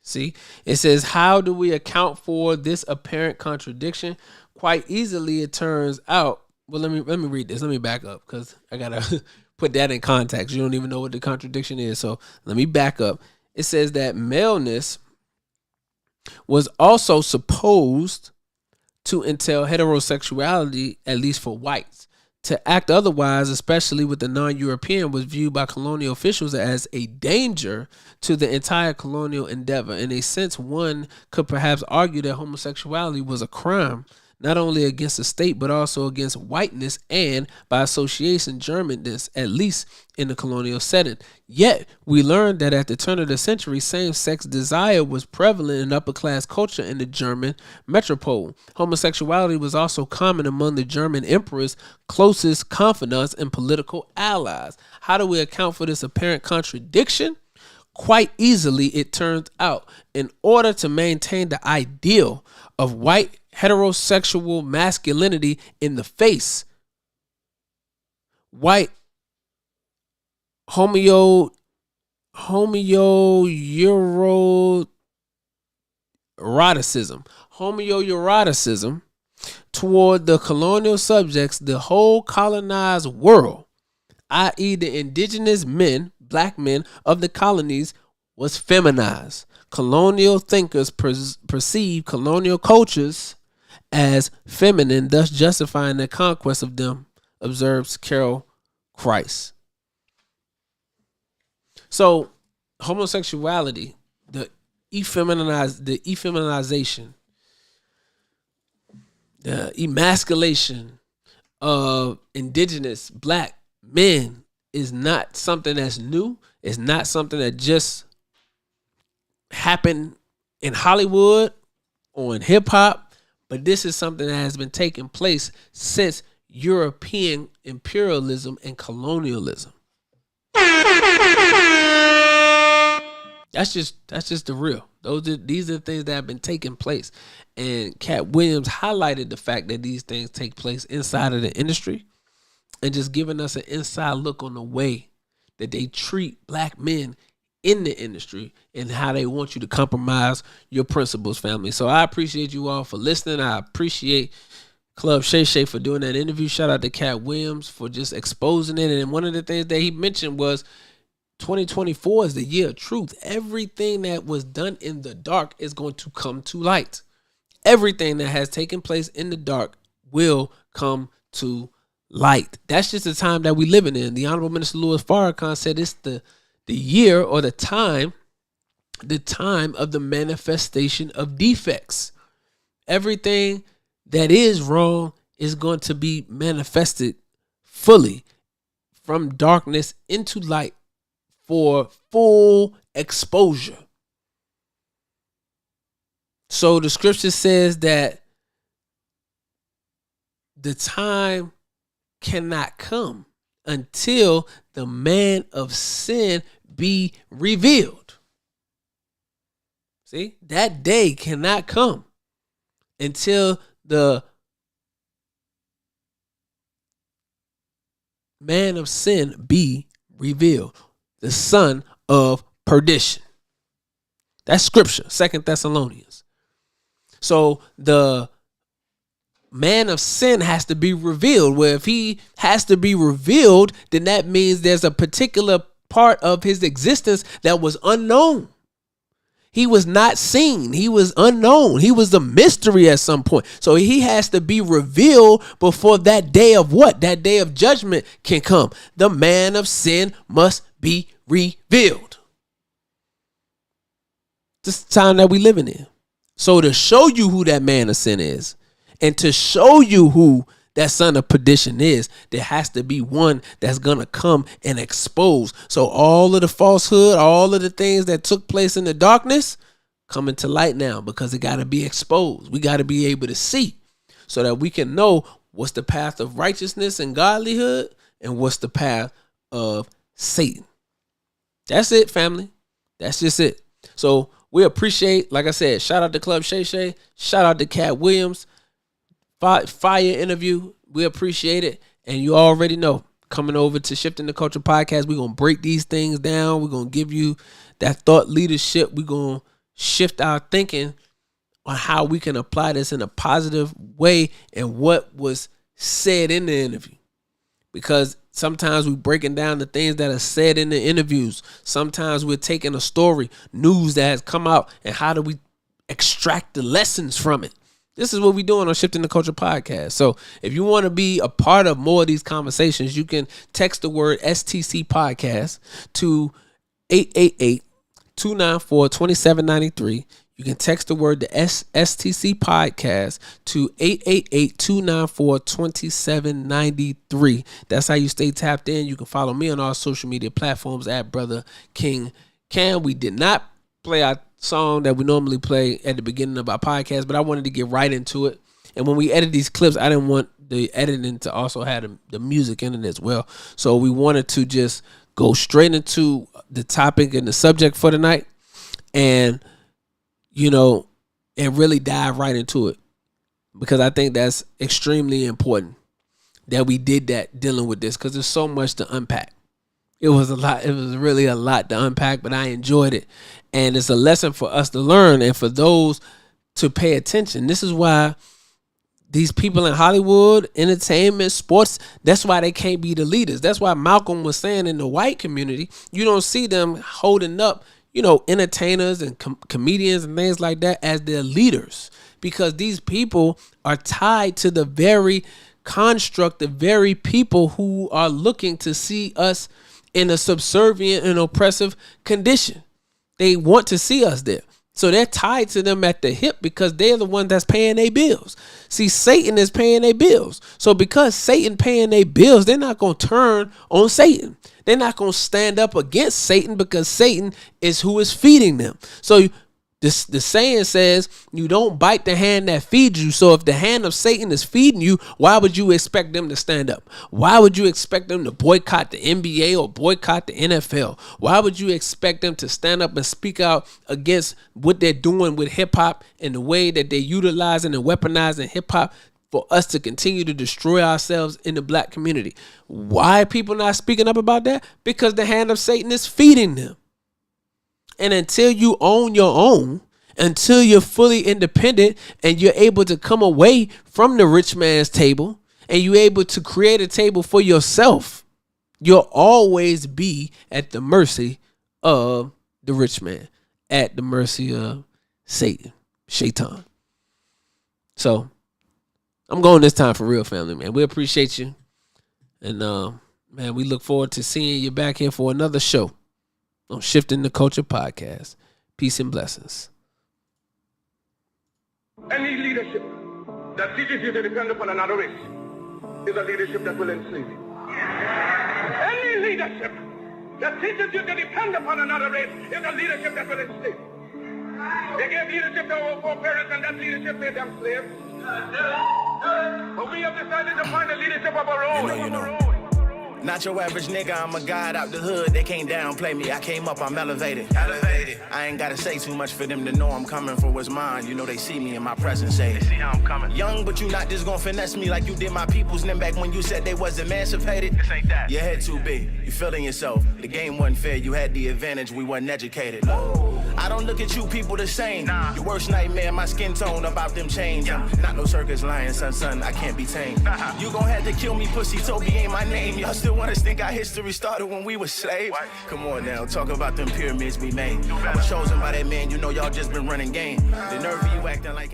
See, it says, how do we account for this apparent contradiction? Quite easily, it turns out. Well, let me read this. Let me back up because I gotta put that in context. You don't even know what the contradiction is, so let me back up. It says that maleness was also supposed to entail heterosexuality, at least for whites. To act otherwise, especially with the non-European, was viewed by colonial officials as a danger to the entire colonial endeavor. In a sense, one could perhaps argue that homosexuality was a crime, not only against the state, but also against whiteness and, by association, Germanness, at least in the colonial setting. Yet, we learned that at the turn of the century, same-sex desire was prevalent in upper-class culture in the German metropole. Homosexuality was also common among the German emperor's closest confidants and political allies. How do we account for this apparent contradiction? Quite easily, it turns out, in order to maintain the ideal of white heterosexual masculinity in the face, white homoeroticism toward the colonial subjects, the whole colonized world, i.e. the indigenous men, black men of the colonies, was feminized. Colonial thinkers perceive colonial cultures as feminine, thus justifying the conquest of them, observes Carol Christ. So, homosexuality, the effeminization, the emasculation of indigenous black men is not something that's new. It's not something that just happened in Hollywood or in hip hop, but this is something that has been taking place since European imperialism and colonialism. That's just the real. These are the things that have been taking place, and Katt Williams highlighted the fact that these things take place inside of the industry, and just giving us an inside look on the way that they treat black men in the industry and how they want you to compromise your principles, family. So I appreciate you all for listening. I appreciate Club Shay Shay for doing that interview. Shout out to Katt Williams for just exposing it. And one of the things that he mentioned was 2024 is the year of truth. Everything that was done in the dark is going to come to light. Everything that has taken place in the dark will come to light. That's just the time that we living in. The Honorable Minister Louis Farrakhan said it's the year or the time of the manifestation of defects. Everything that is wrong is going to be manifested fully from darkness into light for full exposure. So the scripture says that the time cannot come until the man of sin be revealed. See, that day cannot come until the man of sin be revealed, the son of perdition. That's scripture, 2 Thessalonians. So the man of sin has to be revealed. Well, if he has to be revealed, then that means there's a particular part of his existence that was unknown. He was not seen. He was unknown. He was a mystery at some point. So he has to be revealed before that day of what? That day of judgment can come. The man of sin must be revealed. This is the time that we living in. So to show you who that man of sin is, and to show you who that son of perdition is, there has to be one that's going to come and expose. So all of the falsehood, all of the things that took place in the darkness come into light now, because it got to be exposed. We got to be able to see so that we can know what's the path of righteousness and godlyhood and what's the path of Satan. That's it, family. That's just it. So we appreciate, like I said, shout out to Club Shay Shay. Shout out to Katt Williams. Fire interview. We appreciate it. And you already know, coming over to Shifting the Culture podcast, we're going to break these things down. We're going to give you that thought leadership. We're going to shift our thinking on how we can apply this in a positive way and what was said in the interview. Because sometimes we're breaking down the things that are said in the interviews. Sometimes we're taking a story, news that has come out, and how do we extract the lessons from it? This is what we doing on Shifting the Culture podcast. So if you want to be a part of more of these conversations, you can text the word STC podcast to 888-294-2793. You can text the word the STC podcast to 888-294-2793. That's how you stay tapped in. You can follow me on all social media platforms at Brother King Cam. We did not play our song that we normally play at the beginning of our podcast, but I wanted to get right into it. And when we edit these clips, I didn't want the editing to also have the music in it as well. So we wanted to just go straight into the topic and the subject for tonight, and and really dive right into it, because I think that's extremely important that we did that dealing with this, because there's so much to unpack. It was a lot. It was really a lot to unpack, but I enjoyed it. And it's a lesson for us to learn and for those to pay attention. This is why these people in Hollywood, entertainment, sports, that's why they can't be the leaders. That's why Malcolm was saying in the white community, you don't see them holding up, entertainers and comedians and things like that as their leaders, because these people are tied to the very construct, the very people who are looking to see us in a subservient and oppressive condition. They want to see us there. So they're tied to them at the hip because they're the one that's paying their bills. See, Satan is paying their bills. So because Satan paying their bills, they're not going to turn on Satan. They're not going to stand up against Satan, because Satan is who is feeding them. So the saying says, you don't bite the hand that feeds you. So if the hand of Satan is feeding you, why would you expect them to stand up? Why would you expect them to boycott the NBA or boycott the NFL? Why would you expect them to stand up and speak out against what they're doing with hip hop and the way that they're utilizing and weaponizing hip hop for us to continue to destroy ourselves in the black community? Why are people not speaking up about that? Because the hand of Satan is feeding them. And until you own your own, until you're fully independent and you're able to come away from the rich man's table and you're able to create a table for yourself, you'll always be at the mercy of the rich man, at the mercy of Satan, Shaitan. So I'm going this time for real, family, man. We appreciate you. And, man, we look forward to seeing you back here for another show on Shifting the Culture podcast. Peace and blessings. Any leadership that teaches you to depend upon another race is a leadership that will enslave you. Any leadership that teaches you to depend upon another race is a leadership that will enslave you. They gave leadership to our foreparents, and that leadership made them slaves. But we have decided to find a leadership of our own. You know. Not your average nigga, I'm a guy out the hood. They can't downplay me. I came up, I'm elevated. I ain't gotta say too much for them to know I'm coming for what's mine. They see me in my presence, say they see how I'm coming. Young, but you not just gonna finesse me like you did my peoples. Then back when you said they was emancipated. This ain't that. Your head too big, you feeling yourself. The game wasn't fair, you had the advantage, we wasn't educated. I don't look at you people the same. Nah. Your worst nightmare, my skin tone about them chains. Yeah. Not no circus lion, son, I can't be tamed. You gon' have to kill me, pussy, Toby ain't my name. Y'all still want us think our history started when we were slaves? What? Come on now, talk about them pyramids we made. I was chosen by that man, y'all just been running game. The nerve of you acting like